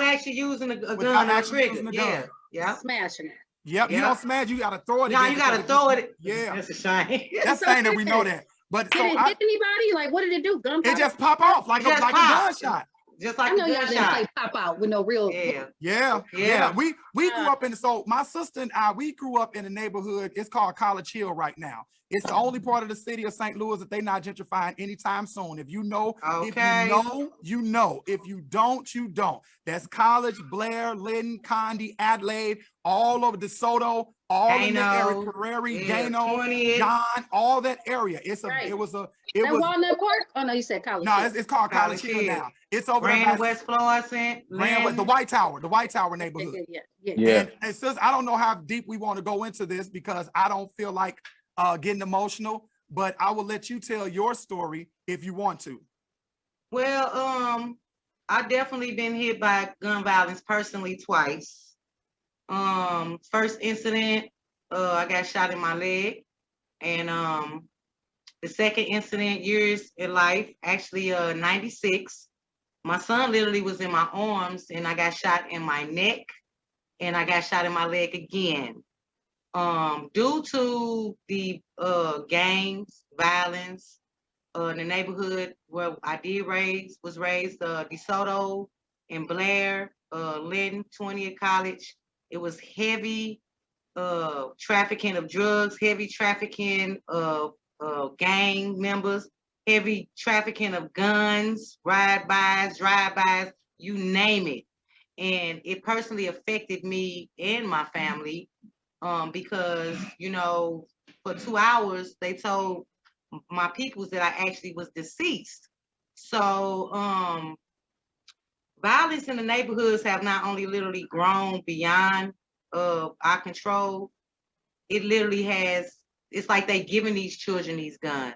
actually using a gun or a trigger. Yeah. Smashing it. Yep. You don't smash, you gotta throw it. No, you gotta throw it. Yeah. That's a shame. That's saying that we know that. But did it hit anybody? Like, what did it do? Gunpowder? It just pop off like a gunshot. Just like I know y'all didn't play pop out with no real. Yeah. We grew up so my sister and I, we grew up in a neighborhood. It's called College Hill right now. It's the only part of the city of St. Louis that they're not gentrifying anytime soon. If you know, if you know. If you don't, you don't. That's College, Blair, Lynn, Condi, Adelaide, all over DeSoto, all in the area, Prairie, Gano, John, all that area. It was Walnut Park. Oh no, you said College. No, it's called College Hill now. It's over in West Florissant, the White Tower neighborhood. Yeah. And since I don't know how deep we want to go into this because I don't feel like getting emotional, but I will let you tell your story if you want to. Well, I definitely been hit by gun violence personally twice. First incident, I got shot in my leg, and the second incident, years in life, actually 96. My son literally was in my arms, and I got shot in my neck, and I got shot in my leg again. Due to the gangs, violence, in the neighborhood where I was raised, DeSoto and Blair, Linton, 20th College. It was heavy trafficking of drugs, heavy trafficking of gang members, heavy trafficking of guns, ride-bys, drive-bys, you name it. And it personally affected me and my family because, you know, for 2 hours, they told my peoples that I actually was deceased. So violence in the neighborhoods have not only literally grown beyond our control, it literally has, it's like they giving these children these guns.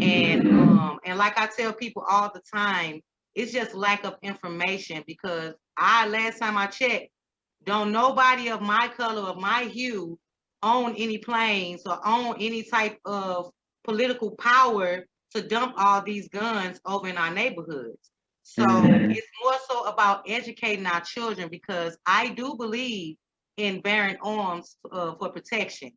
And like I tell people all the time, it's just lack of information, because last time I checked, don't nobody of my color, of my hue, own any planes or own any type of political power to dump all these guns over in our neighborhoods. So it's more so about educating our children, because I do believe in bearing arms for protection.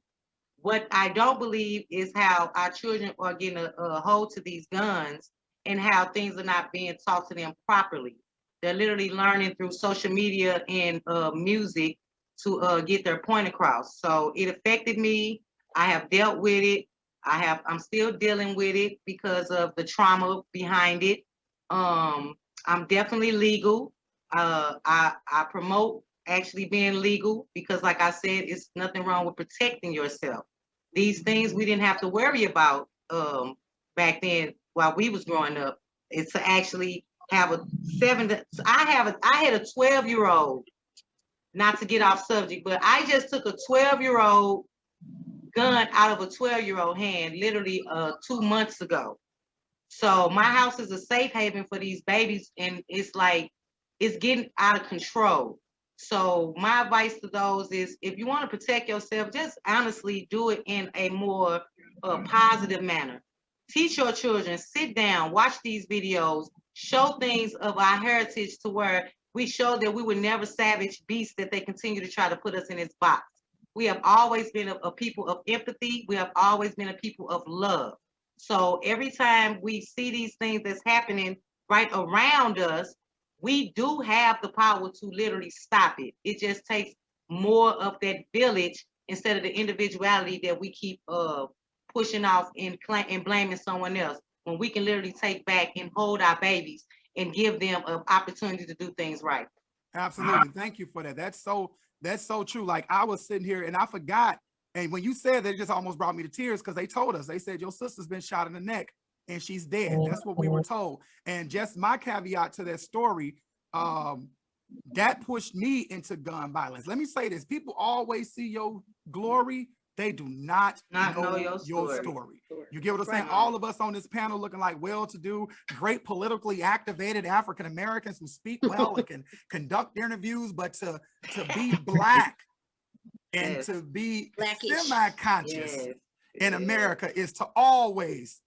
What I don't believe is how our children are getting a hold to these guns, and how things are not being taught to them properly. They're literally learning through social media and music to get their point across. So it affected me. I have dealt with it. I'm still dealing with it because of the trauma behind it. I'm definitely legal. I promote actually being legal, because like I said, it's nothing wrong with protecting yourself. These things we didn't have to worry about back then while we was growing up. It's to actually have I had a 12-year-old, not to get off subject, but I just took a 12-year-old gun out of a 12-year-old hand literally 2 months ago. So my house is a safe haven for these babies, and it's like, it's getting out of control. So my advice to those is, if you want to protect yourself, just honestly do it in a more positive manner. Teach your children, sit down, watch these videos, show things of our heritage, to where we show that we were never savage beasts that they continue to try to put us in this box. We have always been a people of empathy. We have always been a people of love. So every time we see these things that's happening right around us, we do have the power to literally stop it. It just takes more of that village instead of the individuality that we keep pushing off and blaming someone else, when we can literally take back and hold our babies and give them an opportunity to do things right. Absolutely. Thank you for that. That's so true. Like, I was sitting here and I forgot. And when you said that, it just almost brought me to tears, because they told us, they said, your sister's been shot in the neck and she's dead. That's what we were told. And just my caveat to that story, that pushed me into gun violence. Let me say this. People always see your glory. They do not know your story. You get what I'm saying? All of us on this panel looking like well-to-do, great politically activated African Americans who speak well and can conduct interviews, but to be Black and to be semi-conscious in America is to always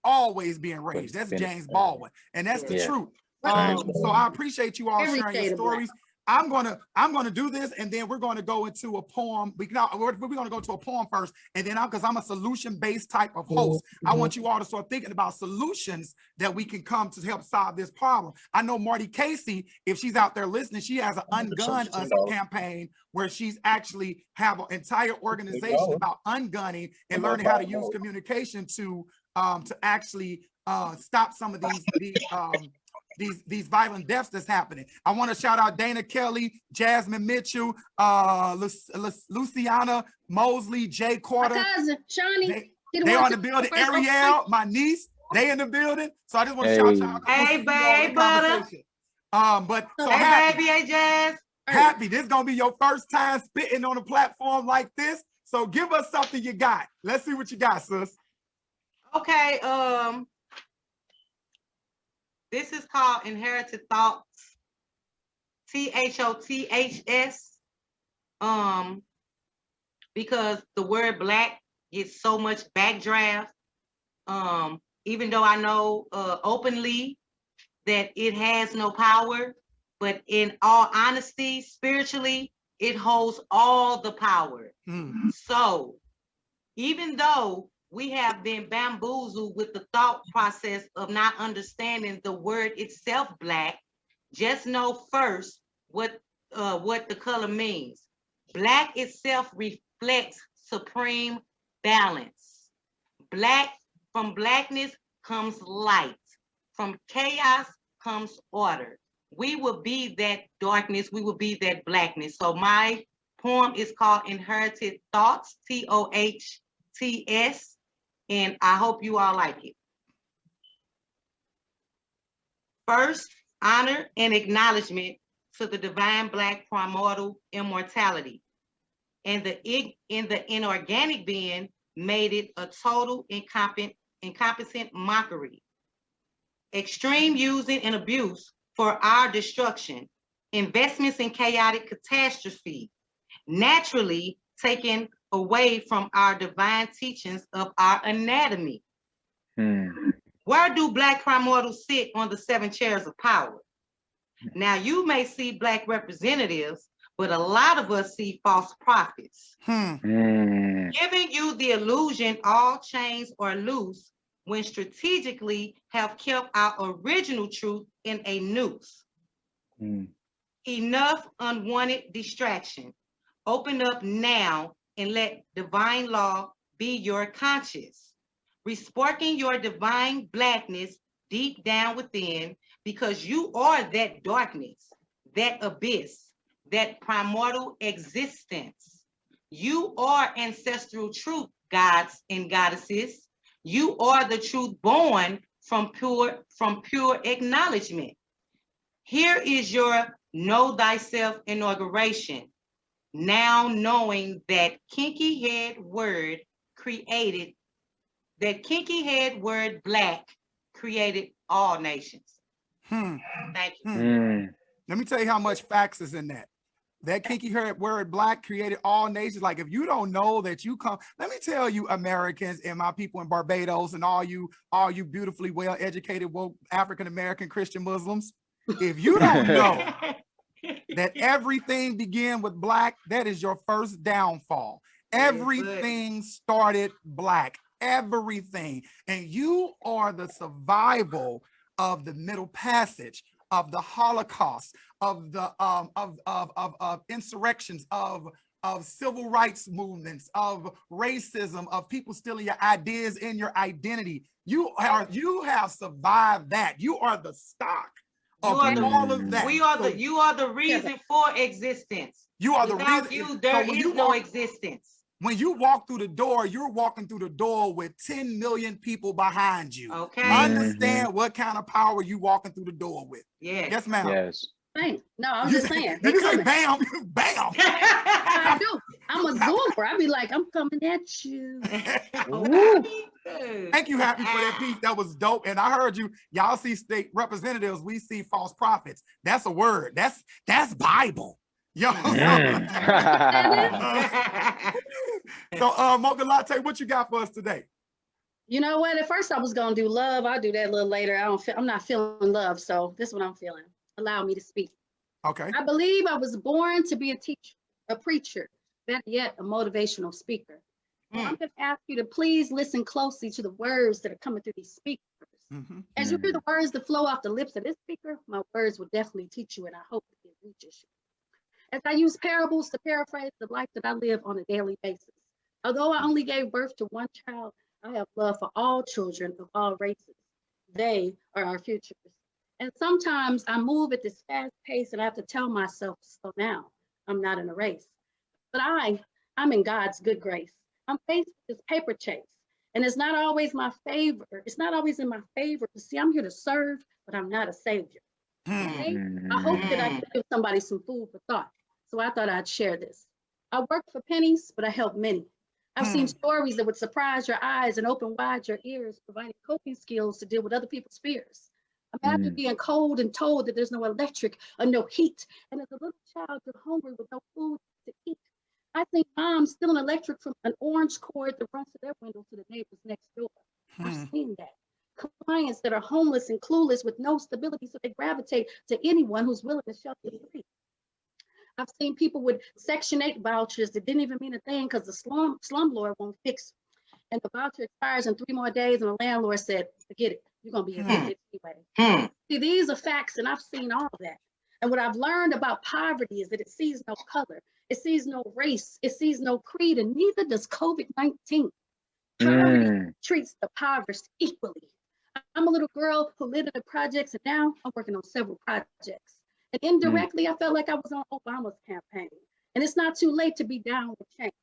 be enraged. That's James Baldwin, and that's the truth. So I appreciate you all sharing your stories. I'm gonna do this, and then we're going to go into a poem. We're going to go to a poem first, and then because I'm a solution-based type of host, I want you all to start thinking about solutions that we can come to help solve this problem. I know Marty Casey, if she's out there listening, she has an Ungun Us campaign where she's actually have an entire organization about ungunning and learning how to use communication to actually stop some of these violent deaths that's happening. I want to shout out Dana Kelly, Jasmine Mitchell, Luciana Mosley, Jay Carter. My cousin, Shawnee. They on the building. Ariel, my niece, they in the building. So I just want to shout y'all. Hey, babe, butter. But so hey, happy. baby, hey, Jazz. Happy. This is gonna be your first time spitting on a platform like this. So give us something you got. Let's see what you got, sis. Okay. This is called Inherited Thoughts. THOTHS, because the word black gets so much backdraft. Even though I know openly that it has no power, but in all honesty, spiritually, it holds all the power. So even though we have been bamboozled with the thought process of not understanding the word itself, black, just know first what the color means. Black itself reflects supreme balance. Black, from blackness comes light. From chaos comes order. We will be that darkness, we will be that blackness. So my poem is called Inherited Thoughts, TOHTS, and I hope you all like it. First, honor and acknowledgement to the divine black primordial immortality. And the inorganic being made it a total incompetent mockery. Extreme using and abuse for our destruction. Investments in chaotic catastrophe. Naturally taken away from our divine teachings of our anatomy. Where do black primordials sit on the 7 chairs of power? Now you may see black representatives, but a lot of us see false prophets. Giving you the illusion all chains are loose when strategically have kept our original truth in a noose. Enough unwanted distraction. Open up now and let divine law be your conscience. Resparking your divine blackness deep down within, because you are that darkness, that abyss, that primordial existence. You are ancestral truth, gods and goddesses. You are the truth born from pure acknowledgement. Here is your know thyself inauguration. Now knowing that kinky head word black created all nations. Thank you. Let me tell you how much facts is in that. That kinky word black created all nations. Like, if you don't know that you come, let me tell you, Americans and my people in Barbados and all you beautifully well-educated, woke African-American Christian Muslims, if you don't know that everything began with black, that is your first downfall. Everything started black, everything. And you are the survival of the Middle Passage, of the Holocaust, of the of insurrections, of civil rights movements, of racism, of people stealing your ideas and your identity. You have survived that. You are the stock of all of that. You are the reason for existence. You are the reason. Without you, there is no existence. When you walk through the door, you're walking through the door with 10 million people behind you. Okay. Understand what kind of power you walking through the door with. Yes. Yes, ma'am. Yes. No, I'm just saying. Did you say bam? Bam. I do. I'm a goober. I be like, I'm coming at you. Thank you, Happy, for that piece. That was dope. And I heard you. Y'all see state representatives. We see false prophets. That's a word. That's Bible. Yo. So, Mocha Latte, what you got for us today? You know what? At first I was gonna do love. I'll do that a little later. I'm not feeling love, so this is what I'm feeling. Allow me to speak. Okay. I believe I was born to be a teacher, a preacher, better yet, a motivational speaker. So I'm gonna ask you to please listen closely to the words that are coming through these speakers. As you hear the words that flow off the lips of this speaker, my words will definitely teach you, and I hope it reaches you. As I use parables to paraphrase the life that I live on a daily basis. Although I only gave birth to one child, I have love for all children of all races. They are our futures. And sometimes I move at this fast pace and I have to tell myself, slow down. I'm not in a race. But I'm in God's good grace. I'm faced with this paper chase. And it's not always my favor. It's not always in my favor. See, I'm here to serve, but I'm not a savior. Okay? I hope that I can give somebody some food for thought. So I thought I'd share this. I work for pennies, but I help many. I've seen stories that would surprise your eyes and open wide your ears, providing coping skills to deal with other people's fears. Imagine being cold and told that there's no electric or no heat. And as a little child, you're hungry with no food to eat. I think moms stealing electric from an orange cord that runs to their window to the neighbors next door. I've seen that. Clients that are homeless and clueless with no stability, so they gravitate to anyone who's willing to shelter the free. I've seen people with Section 8 vouchers that didn't even mean a thing because the slumlord won't fix it. And the voucher expires in 3 more days, and the landlord said, forget it, you're going to be evicted anyway. See, these are facts, and I've seen all of that. And what I've learned about poverty is that it sees no color, it sees no race, it sees no creed, and neither does COVID-19. Poverty treats the impoverished equally. I'm a little girl who lived in the projects, and now I'm working on several projects. And indirectly, I felt like I was on Obama's campaign. And it's not too late to be down with change.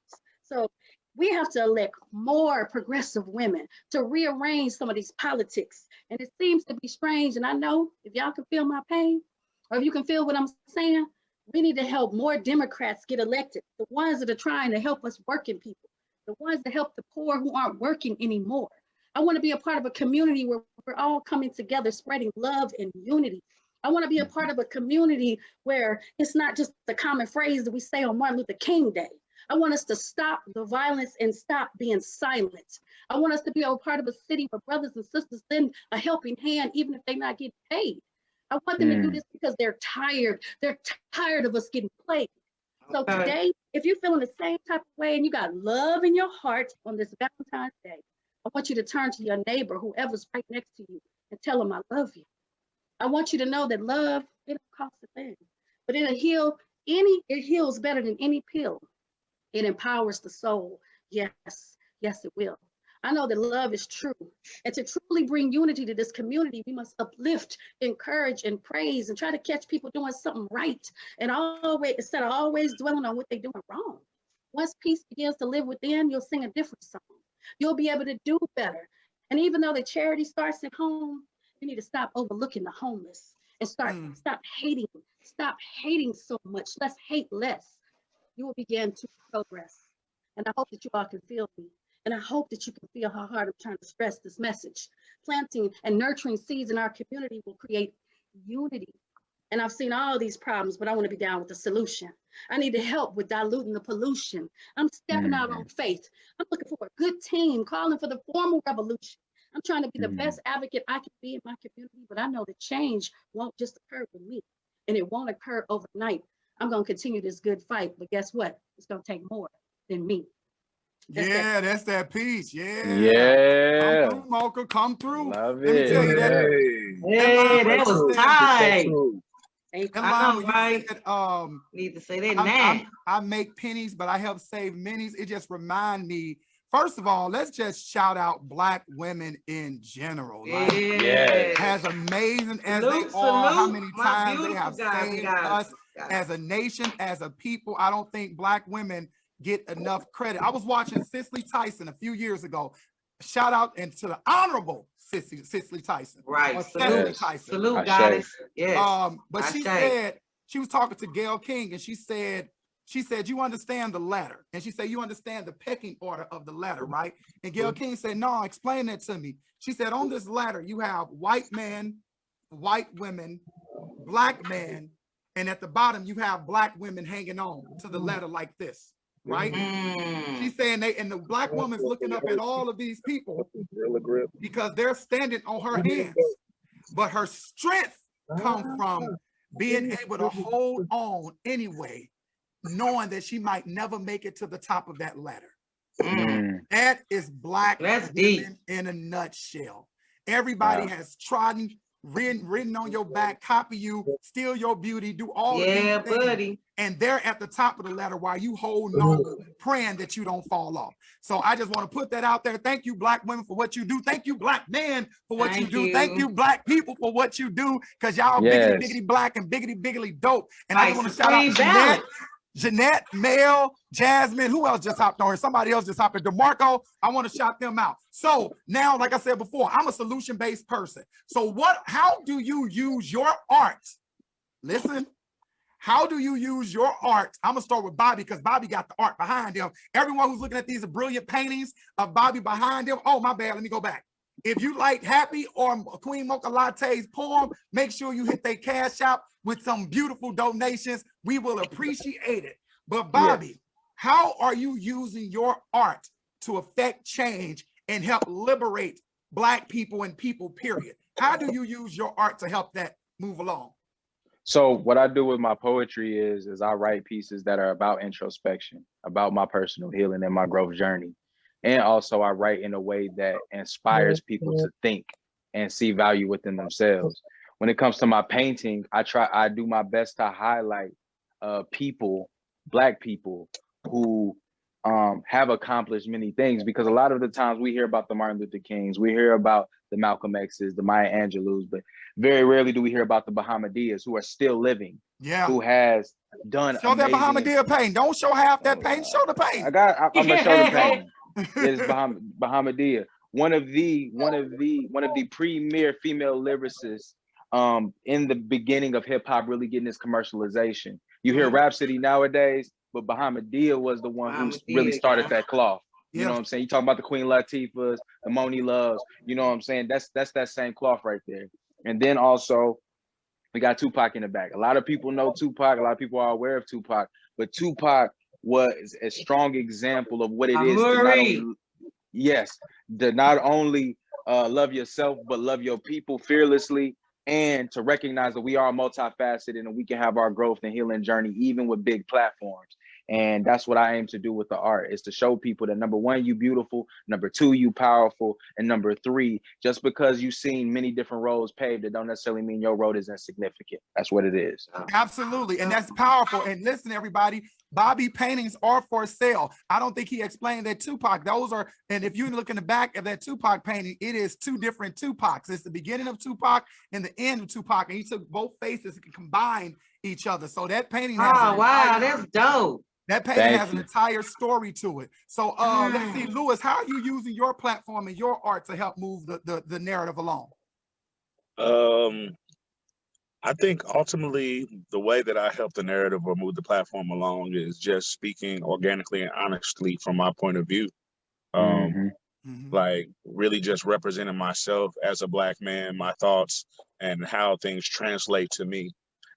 So we have to elect more progressive women to rearrange some of these politics. And it seems to be strange. And I know if y'all can feel my pain, or if you can feel what I'm saying, we need to help more Democrats get elected. The ones that are trying to help us working people, the ones that help the poor who aren't working anymore. I want to be a part of a community where we're all coming together, spreading love and unity. I want to be a part of a community where it's not just the common phrase that we say on Martin Luther King Day. I want us to stop the violence and stop being silent. I want us to be a part of a city where brothers and sisters lend a helping hand, even if they're not getting paid. I want them to do this because they're tired. They're tired of us getting played. So today, if you're feeling the same type of way and you got love in your heart on this Valentine's Day, I want you to turn to your neighbor, whoever's right next to you, and tell them I love you. I want you to know that love, it don't cost a thing, but it heals better than any pill. It empowers the soul. Yes, yes, it will. I know that love is true. And to truly bring unity to this community, we must uplift, encourage, and praise, and try to catch people doing something right. And always, instead of always dwelling on what they're doing wrong. Once peace begins to live within, you'll sing a different song. You'll be able to do better. And even though the charity starts at home, you need to stop overlooking the homeless and stop hating so much. Let's hate less. You will begin to progress. And I hope that you all can feel me. And I hope that you can feel how hard I'm trying to stress this message. Planting and nurturing seeds in our community will create unity. And I've seen all these problems, but I want to be down with the solution. I need to help with diluting the pollution. I'm stepping out on faith. I'm looking for a good team, calling for the formal revolution. I'm trying to be the best advocate I can be in my community, but I know that change won't just occur with me, and it won't occur overnight. I'm going to continue this good fight, but guess what? It's going to take more than me. That's that piece. Yeah. Come through, Mocha. Come through. Love Let me tell you that. Hey, that was tight. Need to say that now. I make pennies, but I help save minis. It just remind me. First of all, let's just shout out Black women in general. Like, as amazing as they are, how many times they have saved us as a nation, as a people. I don't think Black women get enough credit. I was watching Cicely Tyson a few years ago. Shout out and to the honorable Cicely Tyson. Right. Cicely Tyson. Salute, goddess. Yes. But she said, she was talking to Gayle King, and she said, you understand the ladder. And she said, you understand the pecking order of the ladder, right? And Gayle King said, no, explain that to me. She said, on this ladder, you have white men, white women, Black men, and at the bottom, you have Black women hanging on to the ladder like this, right? She's saying and the Black woman's looking up at all of these people because they're standing on her hands. But her strength comes from being able to hold on anyway, knowing that she might never make it to the top of that ladder. That is Black women in a nutshell. Everybody has trodden, written on your back, copy you, steal your beauty, do all of these things. Buddy. And they're at the top of the ladder while you hold on, praying that you don't fall off. So I just want to put that out there. Thank you, Black women, for what you do. Thank you, Black men, for what you do. Thank you, Black people, for what you do, because y'all biggity, biggity Black and biggity, biggity dope. And I just want to shout out to Jeanette, Mel, Jasmine, who else just hopped on here? Somebody else just hopped in. DeMarco, I want to shout them out. So now, like I said before, I'm a solution-based person. So how do you use your art? Listen, how do you use your art? I'm gonna start with Bobby because Bobby got the art behind him. Everyone who's looking at these brilliant paintings of Bobby behind him. Oh, my bad, let me go back. If you like Happy or Queen Mocha Latte's poem, make sure you hit their Cash App with some beautiful donations. We will appreciate it. But Bobby, how are you using your art to affect change and help liberate Black people and people, period? How do you use your art to help that move along? So what I do with my poetry is I write pieces that are about introspection, about my personal healing and my growth journey. And also I write in a way that inspires people to think and see value within themselves. When it comes to my painting, I do my best to highlight people, Black people who have accomplished many things, because a lot of the times we hear about the Martin Luther Kings, we hear about the Malcolm X's, the Maya Angelou's, but very rarely do we hear about the Bahamadia who are still living, who has done show that Bahamadia pain. Don't show half that pain. Show the pain. I'm gonna show the pain. It is Bahamadia, one of the premier female lyricists in the beginning of hip hop really getting this commercialization. You hear Rhapsody nowadays, but Bahamadia was the one who really started that cloth. You know what I'm saying? You talk about the Queen Latifahs, the Moni Loves, you know what I'm saying? That's that same cloth right there. And then also we got Tupac in the back. A lot of people know Tupac, a lot of people are aware of Tupac, but Tupac was a strong example of what it is to not only love yourself, but love your people fearlessly, and to recognize that we are multifaceted and we can have our growth and healing journey even with big platforms. And that's what I aim to do with the art, is to show people that number one, you beautiful, number two, you powerful, and number three, just because you've seen many different roads paved, it don't necessarily mean your road is insignificant. That's what it is. Absolutely, and that's powerful. And listen, everybody, Bobby paintings are for sale. I don't think he explained that Tupac. Those are, and if you look in the back of that Tupac painting, it is two different Tupacs. It's the beginning of Tupac and the end of Tupac, and he took both faces and combined each other. So that painting has wow, that's dope. That painting has an entire story to it. So let's see, Lewis, how are you using your platform and your art to help move the narrative along? I think ultimately the way that I help the narrative or move the platform along is just speaking organically and honestly from my point of view. Like really just representing myself as a Black man, my thoughts and how things translate to me.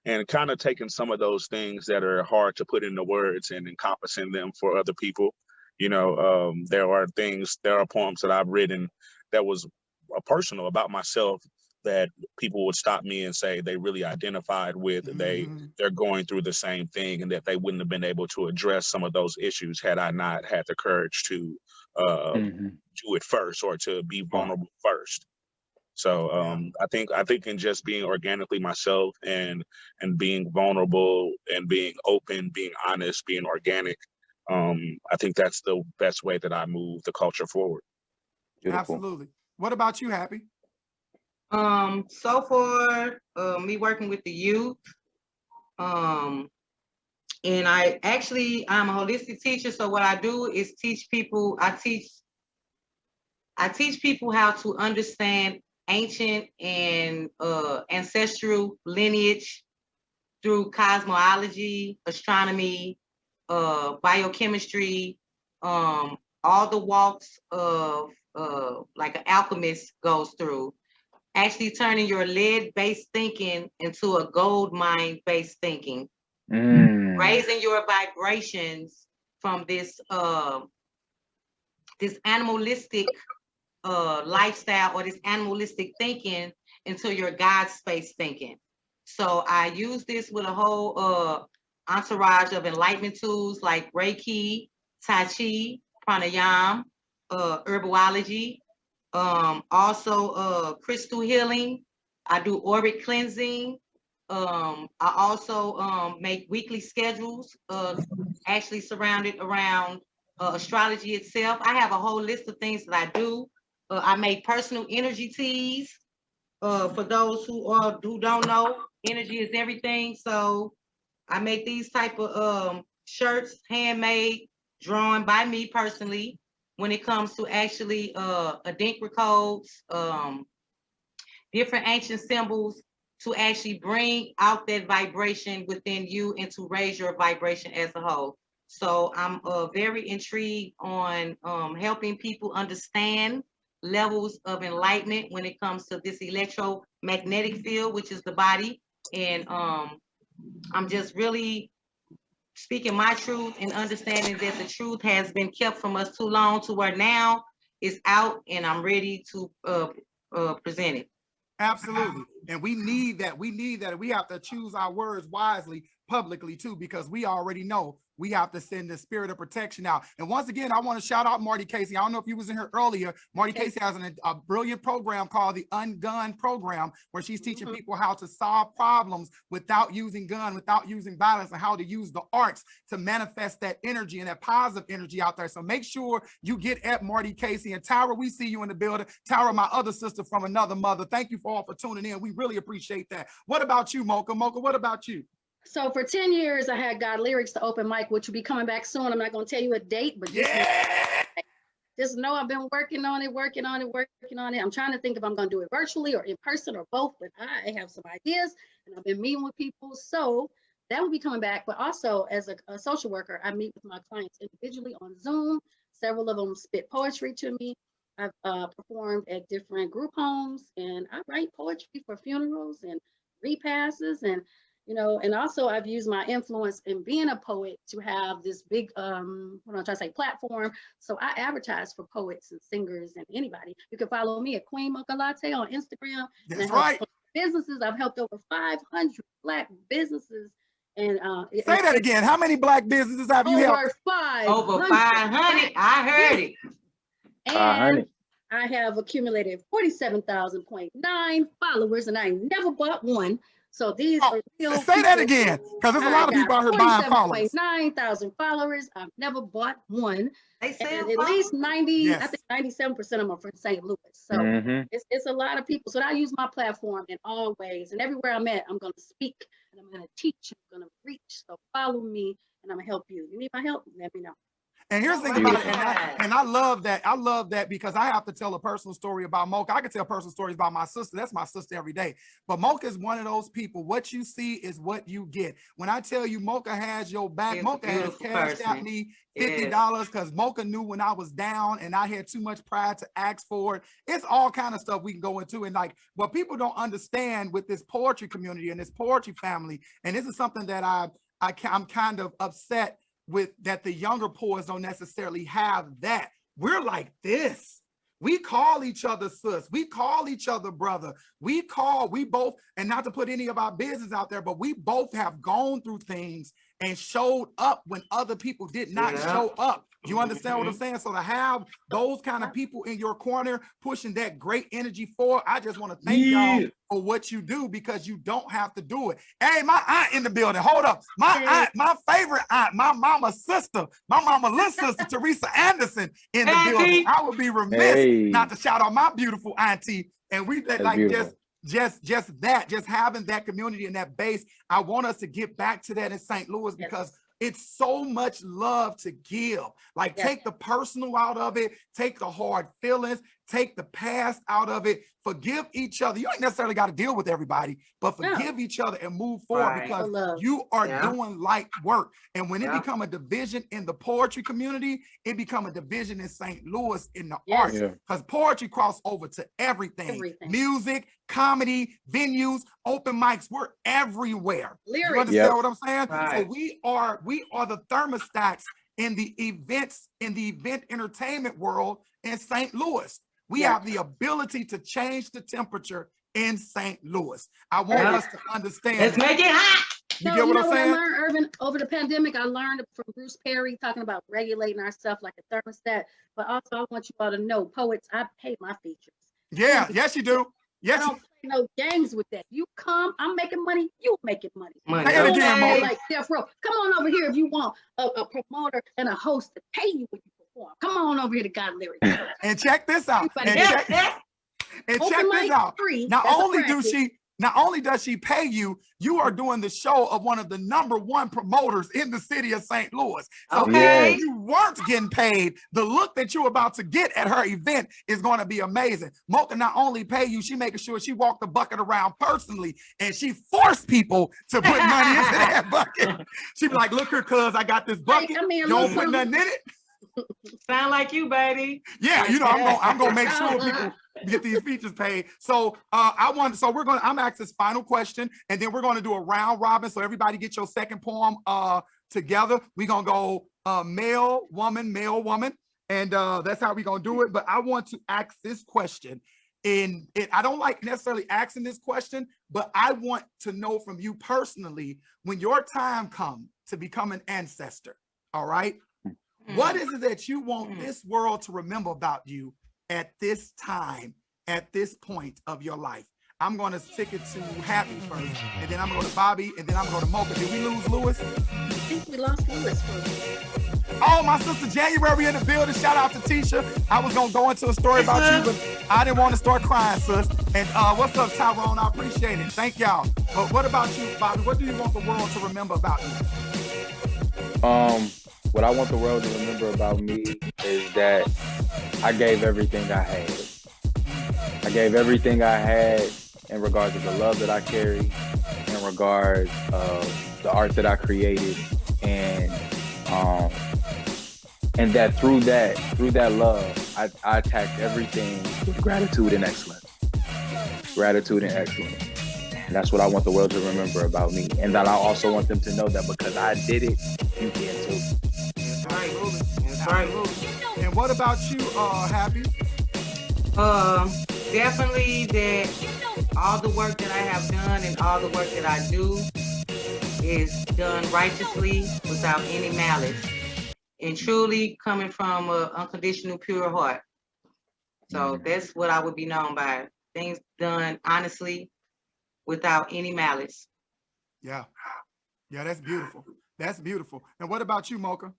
And kind of taking some of those things that are hard to put into words and encompassing them for other people. You know, there are poems that I've written that was personal about myself that people would stop me and say they really identified with, they're going through the same thing, and that they wouldn't have been able to address some of those issues had I not had the courage to do it first, or to be vulnerable first. So I think in just being organically myself and being vulnerable and being open, being honest, being organic, I think that's the best way that I move the culture forward. Beautiful. Absolutely. What about you, Happy? So for me working with the youth, and I'm a holistic teacher. So what I do is teach people. I teach people how to understand ancient and ancestral lineage through cosmology, astronomy, biochemistry, all the walks of like an alchemist goes through, actually turning your lead-based thinking into a gold mine-based thinking, raising your vibrations from this this animalistic lifestyle or this animalistic thinking into your God space thinking. So I use this with a whole entourage of enlightenment tools like Reiki, Tai Chi, Pranayam, herbology, also crystal healing. I do orbit cleansing. I also make weekly schedules, actually surrounded around astrology itself. I have a whole list of things that I do. I make personal energy teas. For those who don't know, energy is everything. So I make these type of shirts, handmade, drawn by me personally. When it comes to actually Adinkra codes, different ancient symbols, to actually bring out that vibration within you and to raise your vibration as a whole. So I'm very intrigued on helping people understand levels of enlightenment when it comes to this electromagnetic field, which is the body. And I'm just really speaking my truth and understanding that the truth has been kept from us too long, to where now it's out and I'm ready to present it. Absolutely. And we need that. We need that. We have to choose our words wisely publicly too, because we already know we have to send the spirit of protection out. And once again, I want to shout out Marty Casey. I don't know if you was in here earlier. Marty Casey has a brilliant program called the Ungun Program, where she's teaching people how to solve problems without using gun, without using violence, and how to use the arts to manifest that energy and that positive energy out there. So make sure you get at Marty Casey. And Tara, we see you in the building. Tara, my other sister from another mother. Thank you all for tuning in. We really appreciate that. What about you, Mocha? Mocha, what about you? So for 10 years, I had God Lyrics to open mic, which will be coming back soon. I'm not going to tell you a date, but just know I've been working on it. I'm trying to think if I'm going to do it virtually or in person or both, but I have some ideas and I've been meeting with people. So that will be coming back. But also as a social worker, I meet with my clients individually on Zoom. Several of them spit poetry to me. I've performed at different group homes, and I write poetry for funerals and repasses, and and also I've used my influence in being a poet to have this big, platform. So I advertise for poets and singers and anybody. You can follow me at Queen Mocha Latte on Instagram. That's right. Businesses, I've helped over 500 Black businesses. And say that again. How many Black businesses have you helped? Over 500. I heard it. And I have accumulated 47,000.9 followers, and I ain't never bought one. So these are real. Say that again, because there's a lot of people out here buying followers. 9,000 followers. I've never bought one. They say at least 90, I think 97% of them are from St. Louis. So it's a lot of people. So I use my platform in all ways, and everywhere I'm at, I'm going to speak and I'm going to teach. I'm going to preach. So follow me, and I'm going to help you. You need my help? Let me know. And here's the thing about it, and I love that. I love that because I have to tell a personal story about Mocha. I can tell personal stories about my sister. That's my sister every day. But Mocha is one of those people. What you see is what you get. When I tell you Mocha has your back, Mocha has cashed out me $50 because Mocha knew when I was down and I had too much pride to ask for it. It's all kind of stuff we can go into. And like what people don't understand with this poetry community and this poetry family, and this is something that I'm kind of upset with, that the younger poets don't necessarily have that. We're like this. We call each other sis. We call each other brother. We both, and not to put any of our business out there, but we both have gone through things and showed up when other people did not show up. You understand what I'm saying? So to have those kind of people in your corner pushing that great energy forward, I just want to thank y'all for what you do, because you don't have to do it. Hey, my aunt in the building. Hold up. My aunt, my favorite aunt, my mama's sister, my mama little sister, Teresa Anderson in the building. I would be remiss not to shout out my beautiful auntie. And we like just having that community and that base. I want us to get back to that in St. Louis because it's so much love to give. Like take the personal out of it, take the hard feelings, take the past out of it, forgive each other. You ain't necessarily got to deal with everybody, but forgive each other and move forward because you are doing light work. And when it become a division in the poetry community, it become a division in St. Louis in the arts, because poetry cross over to everything. Music, comedy, venues, open mics, we're everywhere. Lyrics. You understand what I'm saying? So we are the thermostats in the event entertainment world in St. Louis. We have the ability to change the temperature in St. Louis. I want us to understand. Let's make it hot. You get what I'm saying? I learned, Ervin, over the pandemic, I learned from Bruce Perry talking about regulating ourselves like a thermostat. But also, I want you all to know, poets, I pay my features. Yeah, yes, you do. Yes, I don't play no games with that. You come, I'm making money, you making money. Say it again, like Death Row. Come on over here if you want a promoter and a host to pay you when you perform. Come on over here to God Lyrics. And check this out. And check this out. Not only does she pay you, you are doing the show of one of the #1 promoters in the city of St. Louis. So if you weren't getting paid, the look that you're about to get at her event is going to be amazing. Mocha not only pay you, she making sure she walked the bucket around personally, and she forced people to put money into that bucket. She be like, look here, cuz I got this bucket. You don't put nothing in it. Sound like you, baby. Yeah, you know, I'm gonna make sure people get these features paid. So I'm asking this final question, and then we're gonna do a round robin. So everybody get your second poem together. We're gonna go male, woman, and that's how we're gonna do it. But I want to ask this question. I don't like necessarily asking this question, but I want to know from you personally, when your time comes to become an ancestor, all right? What is it that you want this world to remember about you at this time, at this point of your life? I'm going to stick it to Happy first, and then I'm going to go to Bobby, and then I'm going to Mocha. Did we lose Lewis? I think we lost Lewis for a minute. Oh, my sister January in the building. Shout out to Tisha. I was going to go into a story about you, but I didn't want to start crying, sis. And what's up, Tyrone? I appreciate it. Thank y'all. But what about you, Bobby? What do you want the world to remember about you? What I want the world to remember about me is that I gave everything I had. I gave everything I had in regards to the love that I carry, in regards of the art that I created, and that through that love, I attacked everything with gratitude and excellence. Gratitude and excellence. And that's what I want the world to remember about me. And that I also want them to know that because I did it, you can too. That's right. And what about you, Happy? Definitely that all the work that I have done and all the work that I do is done righteously without any malice and truly coming from an unconditional, pure heart. So that's what I would be known by. Things done honestly without any malice. Yeah, that's beautiful. That's beautiful. And what about you, Mocha?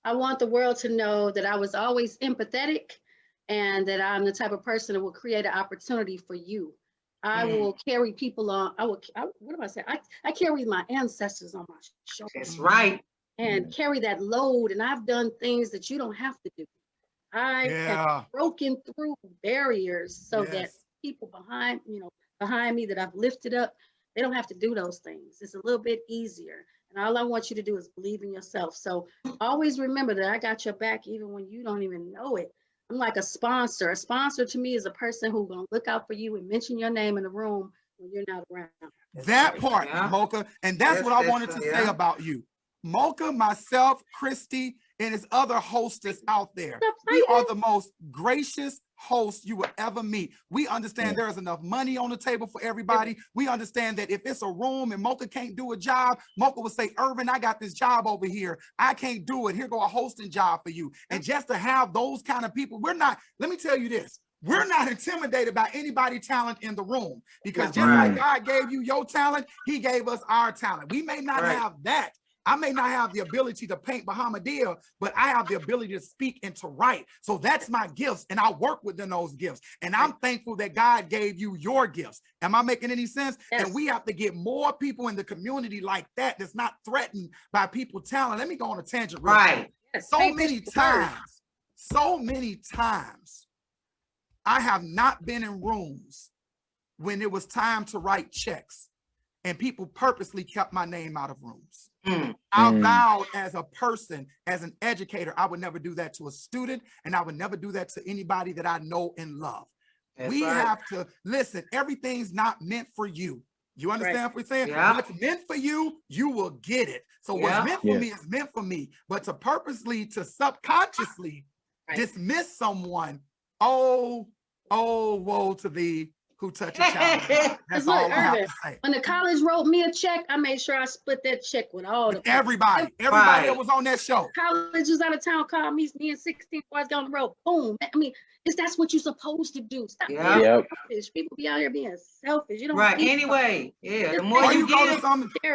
I want the world to know that I was always empathetic and that I'm the type of person that will create an opportunity for you. I will carry people on. What am I saying? I carry my ancestors on my shoulders. That's right. And carry that load. And I've done things that you don't have to do. I have broken through barriers so that people behind me that I've lifted up, they don't have to do those things. It's a little bit easier. And all I want you to do is believe in yourself. So always remember that I got your back even when you don't even know it. I'm like a sponsor. A sponsor to me is a person who's going to look out for you and mention your name in the room when you're not around. That part, Mocha. And that's what I wanted to say about you. Mocha, myself, Christy, and his other hostess out there. We are the most gracious hosts you will ever meet. We understand there is enough money on the table for everybody. We understand that if it's a room and Mocha can't do a job, Mocha will say, Ervin, I got this job over here. I can't do it. Here go a hosting job for you. And just to have those kind of people, let me tell you this. We're not intimidated by anybody's talent in the room because just like God gave you your talent, he gave us our talent. We may not have that. I may not have the ability to paint Bahamadia, but I have the ability to speak and to write. So that's my gifts, and I work within those gifts. And I'm thankful that God gave you your gifts. Am I making any sense? Yes. And we have to get more people in the community like that that's not threatened by people's talent. Let me go on a tangent real quick. So many times, I have not been in rooms when it was time to write checks, and people purposely kept my name out of rooms. I vowed as a person, as an educator, I would never do that to a student, and I would never do that to anybody that I know and love. We have to listen. Everything's not meant for you. You understand what we're saying? What's meant for you, you will get it. So what's meant for me is meant for me. But to purposely, to subconsciously dismiss someone, oh, woe to thee who touch a child. That's all I have to say. When the college wrote me a check, I made sure I split that check with all the everybody that was on that show. Colleges out of town called me and 16 boys got on the road. Boom. I mean, that's what you're supposed to do. Stop being selfish. People be out here being selfish. You don't anyway. The more you get,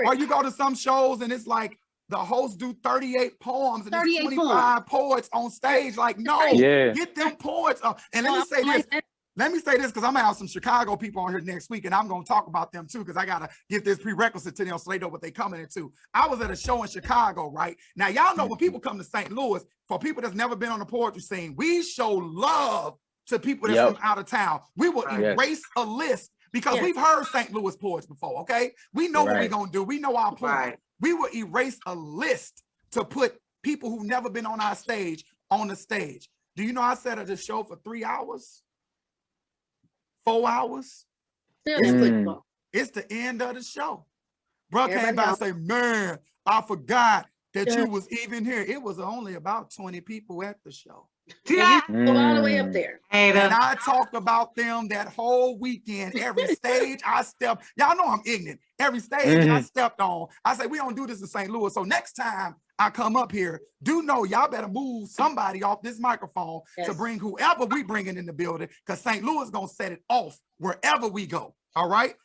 or you go to some shows and it's like the host do 38 poems and there's 25 poets on stage. Like, no, get them poets up. And let me say this. Let me say this because I'm gonna have some Chicago people on here next week, and I'm gonna talk about them too because I gotta give this prerequisite to them so they know what they coming into. I was at a show in Chicago, right? Now y'all know when people come to St. Louis, for people that's never been on the poetry scene, we show love to people that's from out of town. We will erase a list because we've heard St. Louis poets before. Okay, we know what we're gonna do. We know our poets. We will erase a list to put people who've never been on our stage on the stage. Do you know I set up the show for 3 hours? 4 hours? It's the end of the show. Bro came by and say, man, I forgot that you was even here. It was only about 20 people at the show. Yeah. Go all the way up there. And I talked about them that whole weekend. Every stage I stepped, y'all know I'm ignorant. Every stage I stepped on, I said, we don't do this in St. Louis. So next time I come up here, do know y'all better move somebody off this microphone to bring whoever we bringing in the building, because St. Louis gonna set it off wherever we go. All right.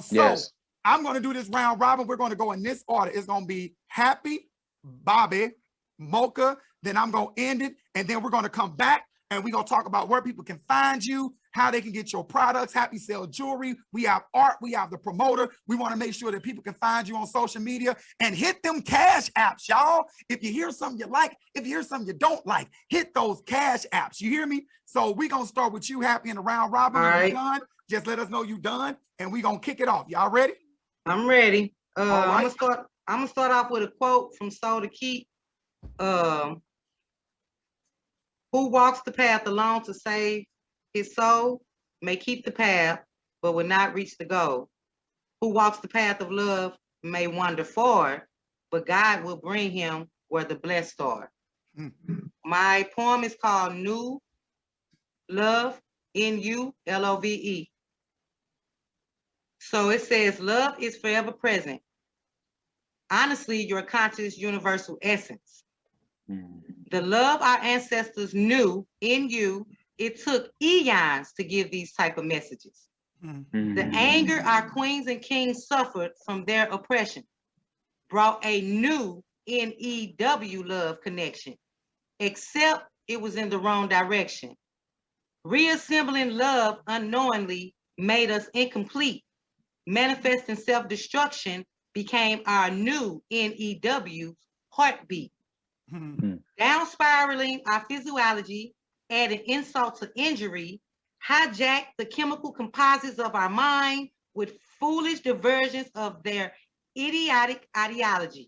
So I'm gonna do this round robin. We're gonna go in this order. It's gonna be Happy, Bobby, Mocha, then I'm gonna end it, and then we're gonna come back and we're gonna talk about where people can find you, how they can get your products. Happy sell jewelry. We have art, we have the promoter. We want to make sure that people can find you on social media and hit them cash apps, y'all. If you hear something you like, if you hear something you don't like, hit those cash apps. You hear me? So we're gonna start with you, Happy, in the round robin. When you're done, just let us know you done, and we're gonna kick it off. Y'all ready? I'm ready. I'm gonna start off with a quote from Soul to Keep. Who walks the path alone to save his soul may keep the path, but will not reach the goal. Who walks the path of love may wander far, but God will bring him where the blessed are. My poem is called New Love, N-U-L-O-V-E. So it says, love is forever present. Honestly, your conscious universal essence. The love our ancestors knew in you, it took eons to give these type of messages. The anger our queens and kings suffered from their oppression brought a new N-E-W love connection, except it was in the wrong direction. Reassembling love unknowingly made us incomplete. Manifesting self-destruction became our new N-E-W heartbeat. Down spiraling our physiology, adding insult to injury, hijack the chemical composites of our mind with foolish diversions of their idiotic ideologies.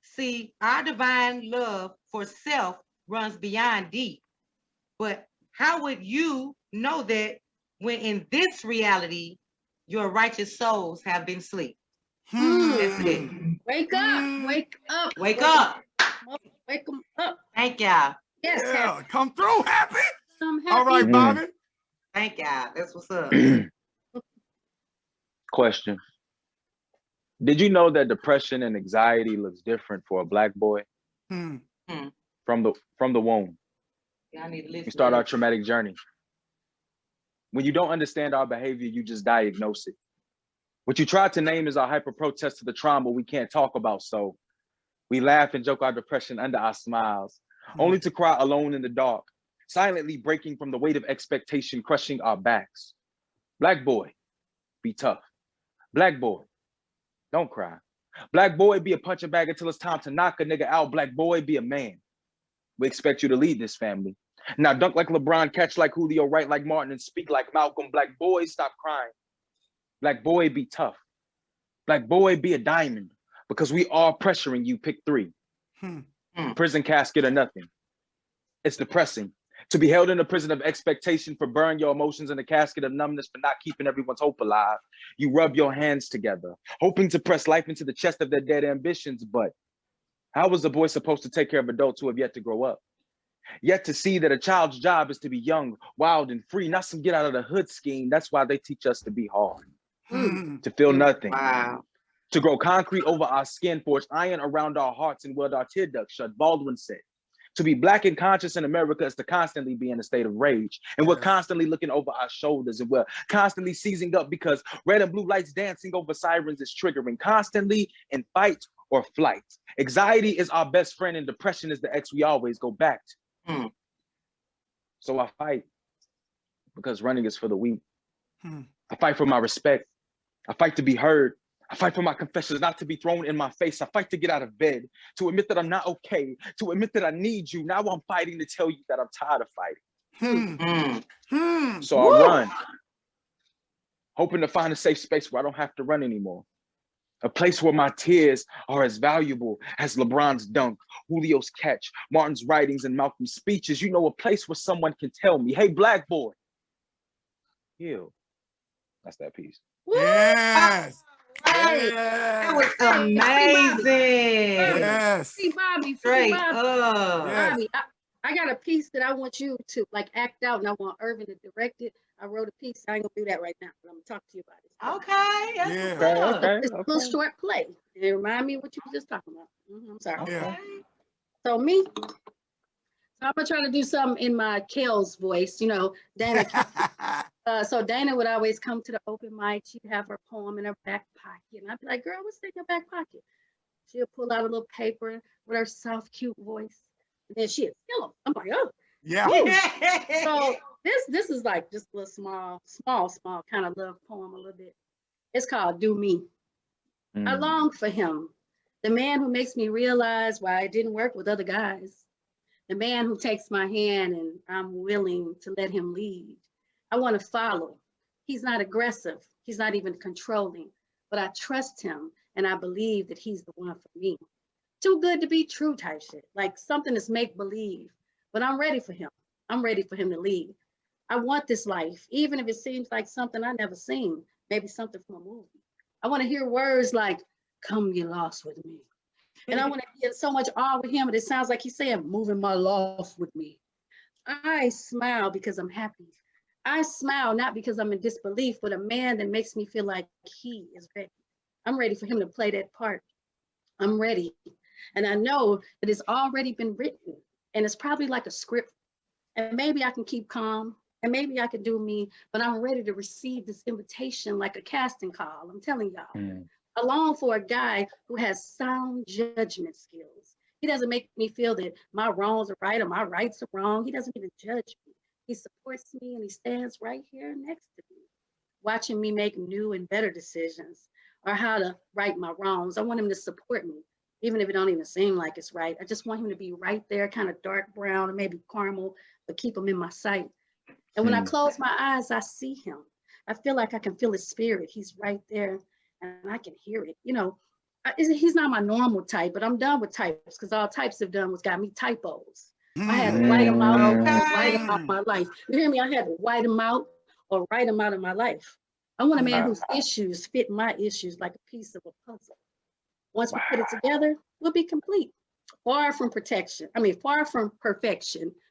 See, our divine love for self runs beyond deep. But how would you know that when in this reality, your righteous souls have been asleep? That's it. Wake up, wake up. Wake up. Wake them up. Thank y'all. Yes, yeah, come through, Happy. Happy. All right, Bobby. Thank y'all. That's what's up. Question. Did you know that depression and anxiety looks different for a Black boy? From the womb. Y'all need to listen. We start our traumatic journey. When you don't understand our behavior, you just diagnose it. What you try to name is our hyper protest to the trauma we can't talk about, so we laugh and joke our depression under our smiles, only to cry alone in the dark, silently breaking from the weight of expectation, crushing our backs. Black boy, be tough. Black boy, don't cry. Black boy, be a punching bag until it's time to knock a nigga out. Black boy, be a man. We expect you to lead this family. Now dunk like LeBron, catch like Julio, write like Martin, and speak like Malcolm. Black boy, stop crying. Black boy, be tough. Black boy, be a diamond. Because we are pressuring you, pick 3. Prison casket or nothing. It's depressing to be held in a prison of expectation for burn your emotions in a casket of numbness for not keeping everyone's hope alive. You rub your hands together, hoping to press life into the chest of their dead ambitions. But how was a boy supposed to take care of adults who have yet to grow up? Yet to see that a child's job is to be young, wild, and free, not some get out of the hood scheme. That's why they teach us to be hard, to feel nothing. Wow. To grow concrete over our skin, forge iron around our hearts, and weld our tear ducts shut, Baldwin said. To be Black and conscious in America is to constantly be in a state of rage. And we're constantly looking over our shoulders, and we're constantly seizing up because red and blue lights dancing over sirens is triggering, constantly in fight or flight. Anxiety is our best friend and depression is the ex we always go back to. So I fight because running is for the weak. I fight for my respect. I fight to be heard. I fight for my confessions not to be thrown in my face. I fight to get out of bed, to admit that I'm not okay, to admit that I need you. Now I'm fighting to tell you that I'm tired of fighting. So I run, hoping to find a safe space where I don't have to run anymore. A place where my tears are as valuable as LeBron's dunk, Julio's catch, Martin's writings, and Malcolm's speeches. You know, a place where someone can tell me, hey, black boy, heal. That's that piece. Yes. Hey, that was amazing. Yes. Free Bobby, free Straight Bobby. up. Yes. Bobby, I got a piece that I want you to like act out, and I want Ervin to direct it. I wrote a piece. I ain't gonna do that right now, but I'm gonna talk to you about it. Okay. That's Yeah. what's up. It's a little short play. It remind me of what you were just talking about. I'm sorry. Yeah. So me, I'm gonna try to do something in my Kale's voice. You know, Dana. So Dana would always come to the open mic. She'd have her poem in her back pocket, and I'd be like, "Girl, what's in your back pocket?" She'll pull out a little paper with her soft, cute voice, and then she'd fill them. I'm like, "Oh, Yeah. woo." So this is like just a little small kind of love poem a little bit. It's called "Do Me." I long for him, the man who makes me realize why I didn't work with other guys, the man who takes my hand and I'm willing to let him lead. I want to follow. He's not aggressive. He's not even controlling, but I trust him and I believe that he's the one for me. Too good to be true type shit, like something that's make believe, but I'm ready for him. I'm ready for him to lead. I want this life, even if it seems like something I never seen, maybe something from a movie. I want to hear words like, come get lost with me. And I want to get so much awe with him, and it sounds like he's saying, moving my lost with me. I smile because I'm happy. I smile not because I'm in disbelief, but a man that makes me feel like he is ready. I'm ready for him to play that part. I'm ready. And I know that it's already been written, and it's probably like a script. And maybe I can keep calm, and maybe I can do me, but I'm ready to receive this invitation like a casting call. I'm telling y'all. I long for a guy who has sound judgment skills. He doesn't make me feel that my wrongs are right or my rights are wrong. He doesn't even judge me. He supports me and he stands right here next to me, watching me make new and better decisions or how to right my wrongs. I want him to support me, even if it don't even seem like it's right. I just want him to be right there, kind of dark brown or maybe caramel, but keep him in my sight. And when I close my eyes, I see him. I feel like I can feel his spirit. He's right there and I can hear it. You know, he's not my normal type, but I'm done with types because all types have done was got me typos. I had to write them out, write them out my life. You hear me? I had to write them out or write them out of my life. I want a man whose issues fit my issues like a piece of a puzzle. Once we put it together, we'll be complete. Far from perfection,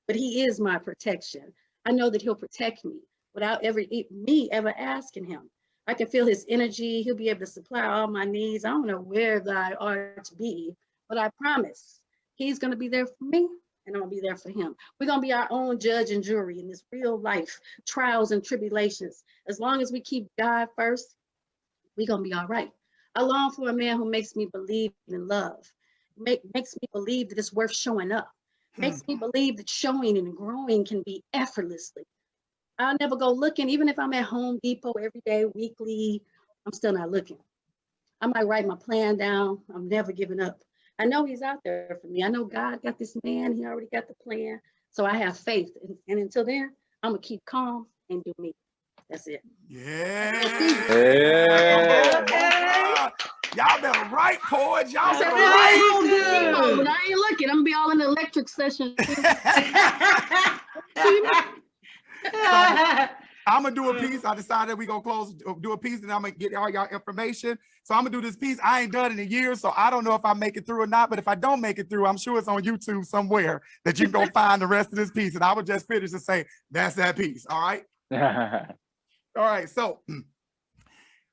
but he is my protection. I know that he'll protect me without me ever asking him. I can feel his energy. He'll be able to supply all my needs. I don't know where thy art to be, but I promise he's going to be there for me and I'm going to be there for him. We're going to be our own judge and jury in this real life, trials and tribulations. As long as we keep God first, we're going to be all right. I long for a man who makes me believe in love, makes me believe that it's worth showing up, makes me believe that showing and growing can be effortlessly. I'll never go looking, even if I'm at Home Depot every day, weekly, I'm still not looking. I might write my plan down. I'm never giving up. I know he's out there for me. I know God got this man. He already got the plan. So I have faith. And until then, I'm going to keep calm and do me. That's it. Yeah. Y'all better write, poets. Y'all better write. When I ain't looking, I'm going to be all in the electric session. I'm gonna do a piece. I decided we're gonna do a piece, and I'm gonna get all y'all information. So I'm gonna do this piece. I ain't done it in years, so I don't know if I make it through or not. But if I don't make it through, I'm sure it's on YouTube somewhere that you can go find the rest of this piece. And I would just finish and say, that's that piece. All right. All right. So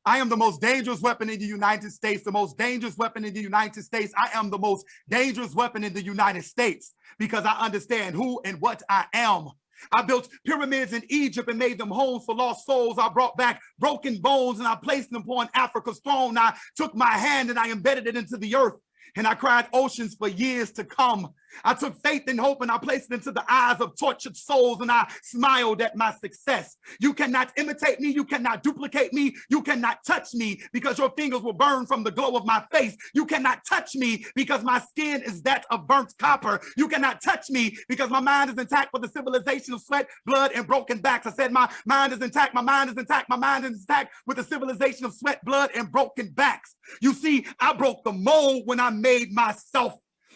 I am the most dangerous weapon in the United States, the most dangerous weapon in the United States. I am the most dangerous weapon in the United States because I understand who and what I am. I built pyramids in Egypt and made them homes for lost souls. I brought back broken bones and I placed them upon Africa's throne. I took my hand and I embedded it into the earth and I cried oceans for years to come. I took faith and hope and I placed it into the eyes of tortured souls and I smiled at my success. You cannot imitate me. You cannot duplicate me. You cannot touch me because your fingers will burn from the glow of my face. You cannot touch me because my skin is that of burnt copper. You cannot touch me because my mind is intact with the civilization of sweat, blood, and broken backs. I said my mind is intact. My mind is intact. My mind is intact with the civilization of sweat, blood, and broken backs. You see, I broke the mold when I made myself.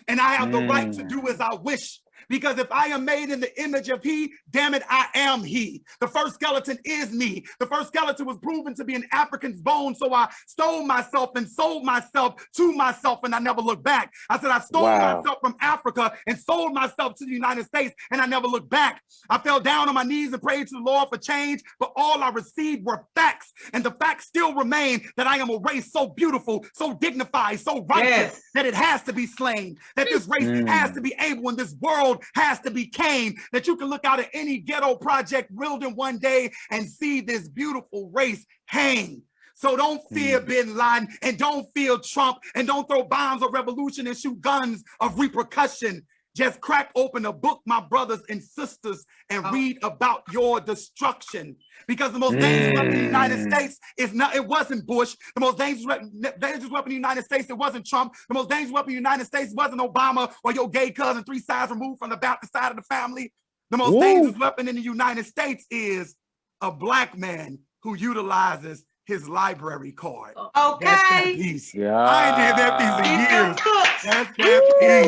And I have the right to do as I wish. Because if I am made in the image of he, damn it, I am he. The first skeleton is me. The first skeleton was proven to be an African's bone. So I stole myself and sold myself to myself and I never looked back. I said I stole myself from Africa and sold myself to the United States and I never looked back. I fell down on my knees and prayed to the Lord for change, but all I received were facts. And the facts still remain that I am a race so beautiful, so dignified, so righteous that it has to be slain, that this race has to be able and this world has to be came, that you can look out at any ghetto project building one day and see this beautiful race hang. So don't fear Bin Laden and don't fear Trump and don't throw bombs of revolution and shoot guns of repercussion. Just crack open a book, my brothers and sisters, and read about your destruction. Because the most dangerous weapon in the United States is not, it wasn't Bush. The most dangerous weapon in the United States, it wasn't Trump. The most dangerous weapon in the United States wasn't Obama or your gay cousin 3 sides removed from the Baptist side of the family. The most dangerous weapon in the United States is a black man who utilizes his library card. Okay. That's that piece. Yeah. I ain't did that piece in years. That's that piece.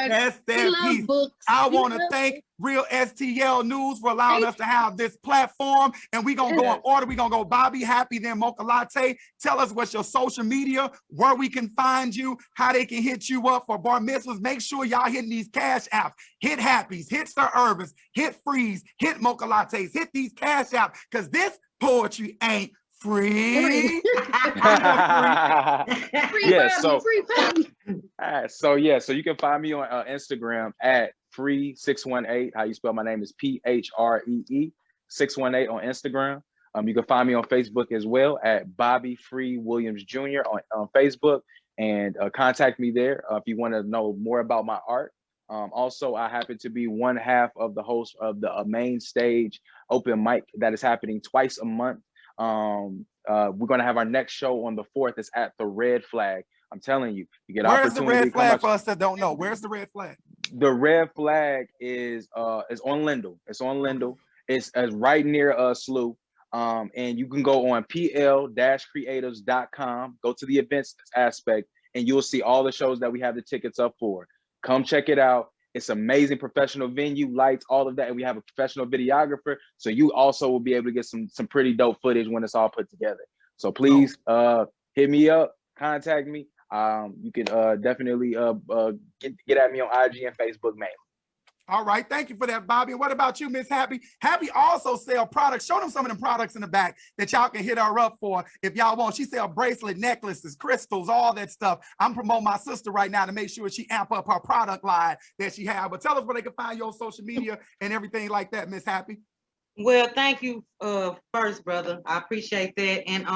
That's that piece. I want to thank Real STL News for allowing us to have this platform. And we're going to go in order. We're going to go Bobby, Happy, then Mocha Latte. Tell us what's your social media, where we can find you, how they can hit you up for bar mitzvahs. Make sure y'all hitting these cash apps. Hit Happy's, hit Sir Ervin's, hit Phree's, hit Mocha Lattes, hit these cash apps, because this poetry ain't free. So you can find me on Instagram at Phree618. How you spell my name is PHREE 618 on Instagram. You can find me on Facebook as well at Bobby Phree Williams Jr. on Facebook, and contact me there if you want to know more about my art. Also, I happen to be one half of the host of the main stage open mic that is happening twice a month. We're gonna have our next show on the 4th. It's at the Red Flag. I'm telling you, you get Where's opportunity. The Red Flag for us that don't know? Where's the Red Flag? The Red Flag is on Lindell. It's on Lindell. It's right near SLU. And you can go on pl-creatives.com, go to the events aspect, and you'll see all the shows that we have the tickets up for. Come check it out. It's amazing, professional venue, lights, all of that. And we have a professional videographer. So you also will be able to get some pretty dope footage when it's all put together. So please hit me up, contact me. You can definitely get at me on IG and Facebook mainly. All right, thank you for that, Bobby. And what about you, Miss Happy? Happy also sell products. Show them some of the products in the back that y'all can hit her up for if y'all want. She sell bracelet, necklaces, crystals, all that stuff. I'm promoting my sister right now to make sure she amp up her product line that she have. But tell us where they can find you on social media and everything like that, Miss Happy. Well, thank you first, brother. I appreciate that. And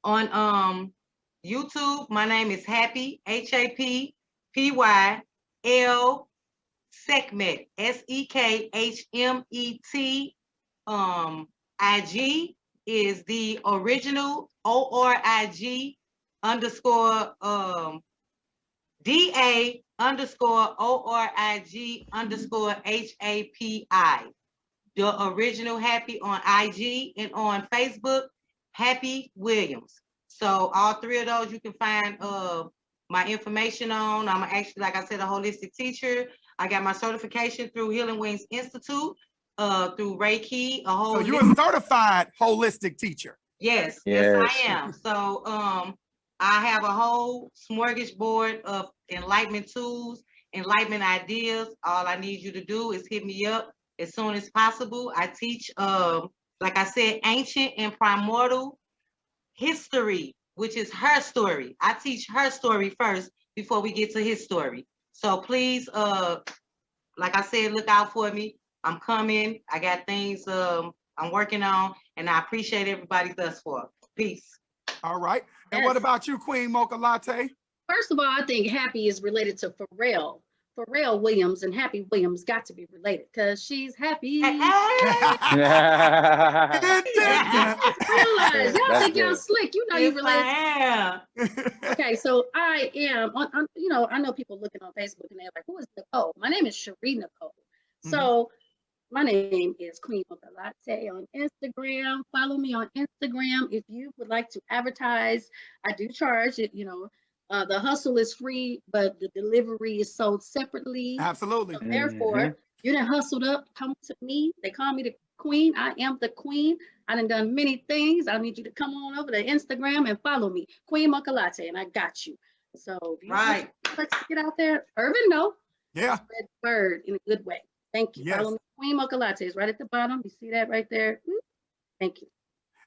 on YouTube, my name is Happy, HAPPYL Sekhmet, SEKHMET. IG is the original ORIG _ DA _ ORIG _ HAPI. The original Happy on IG, and on Facebook, Happy Williams. So all 3 of those you can find my information on. I'm actually, like I said, a holistic teacher. I got my certification through Healing Wings Institute, through Reiki. So you're a certified holistic teacher? Yes, yes, I am. So I have a whole smorgasbord of enlightenment tools, enlightenment ideas. All I need you to do is hit me up as soon as possible. I teach, like I said, ancient and primordial history, which is her story. I teach her story first before we get to his story. So please, like I said, look out for me. I'm coming. I got things I'm working on, and I appreciate everybody thus far. Peace. All right. And what about you, Queen Mocha Latte? First of all, I think Happy is related to Pharrell. Pharrell Williams and Happy Williams got to be related because she's happy. Realize, y'all think y'all slick. You know you related. Okay, so I am on, you know, I know people looking on Facebook and they're like, who is Nicole? My name is Cherie Nicole. So my name is Queen Mocha Latte on Instagram. Follow me on Instagram if you would like to advertise. I do charge it, you know. The hustle is free, but the delivery is sold separately. Absolutely. So therefore, you done hustled up, come to me. They call me the queen. I am the queen. I done many things. I need you to come on over to Instagram and follow me, Queen Mocha Latte, and I got you. So if you let's get out there. Ervin, no. Yeah. Spread the word in a good way. Thank you. Yes. Follow me, Queen Mocha Latte is right at the bottom. You see that right there? Thank you.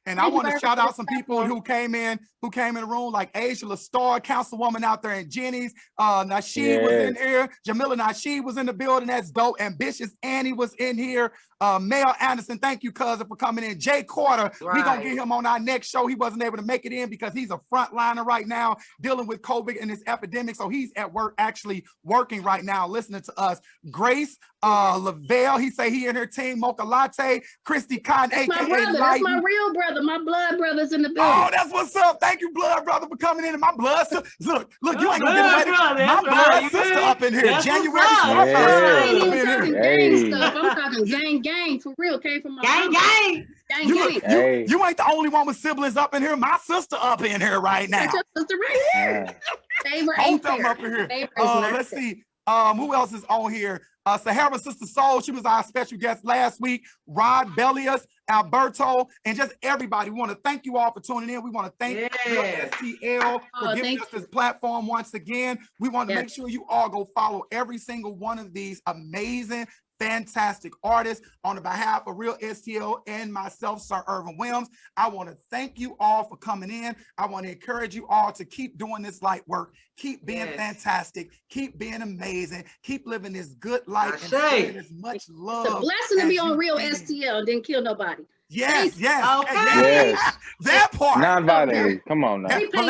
And I want to shout out some people who came in the room, like Asia LaStar, councilwoman out there in Jenny's. Nasheed was in here. Jamila Nasheed was in the building. That's dope. Ambitious Annie was in here. Mel Anderson, thank you, cousin, for coming in. Jay Carter, we gonna get him on our next show. He wasn't able to make it in because he's a frontliner right now dealing with COVID and this epidemic. So he's at work, actually working right now, listening to us. Grace Lavelle, he say he in her team. Mocha Latte. Christy Cotton, that's aka my brother. That's my real brother. My blood brother's in the building. Oh, that's what's up. Thank you, blood brother, for coming in. And my blood sister. Look, you ain't gonna get away. My blood sister up in here. January. I ain't even talking gang stuff. I'm talking gang for real. Came from my gang. You ain't the only one with siblings up in here. My sister up in here right now. That's your sister right here. Favorite ain't them up in here. Let's see. Who else is on here? Sahara Sister Soul, she was our special guest last week. Rod Bellius, Alberto, and just everybody. We want to thank you all for tuning in. We want to thank STL for giving us this platform once again. We want to make sure you all go follow every single one of these amazing, fantastic artists. On the behalf of Real STL and myself, Sir ErvinJWilliams, I want to thank you all for coming in. I want to encourage you all to keep doing this light work, keep being fantastic, keep being amazing, keep living this good life, and spreading as much love. It's a blessing to be on Real STL and didn't kill nobody. Yes. That part. Non-binary. Come on now. But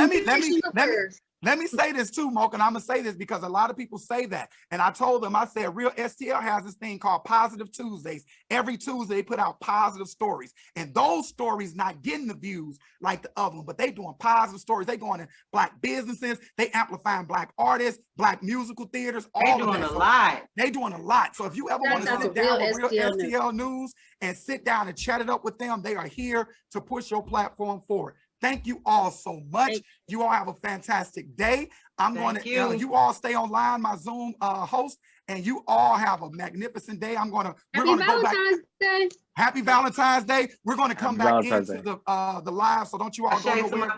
let me say this too, Mocha, and I'm gonna say this because a lot of people say that. And I told them, I said, Real STL has this thing called Positive Tuesdays. Every Tuesday they put out positive stories. And those stories not getting the views like the other one, but they doing positive stories. They going to Black businesses, they amplifying Black artists, Black musical theaters, all of that. They doing a lot. So if you ever want to sit down with Real STL News and sit down and chat it up with them, they are here to push your platform forward. Thank you all so much. You all have a fantastic day. I'm going to, you all stay online, my Zoom host, and you all have a magnificent day. We're going to go back. Happy Valentine's Day. We're going to come back into the live, so don't you all go nowhere.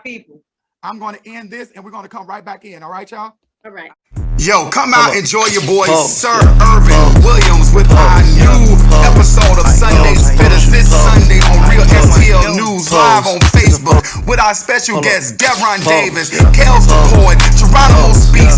I'm going to end this, and we're going to come right back in. All right, y'all? All right. Yo, come out, enjoy your boy, Sir ErvinJWilliams, with our new episode of Sunday Spitters this Sunday on Real STL News live on Facebook with our special guests, Devron Davis, Kels McCoy, Geronimo Speaks,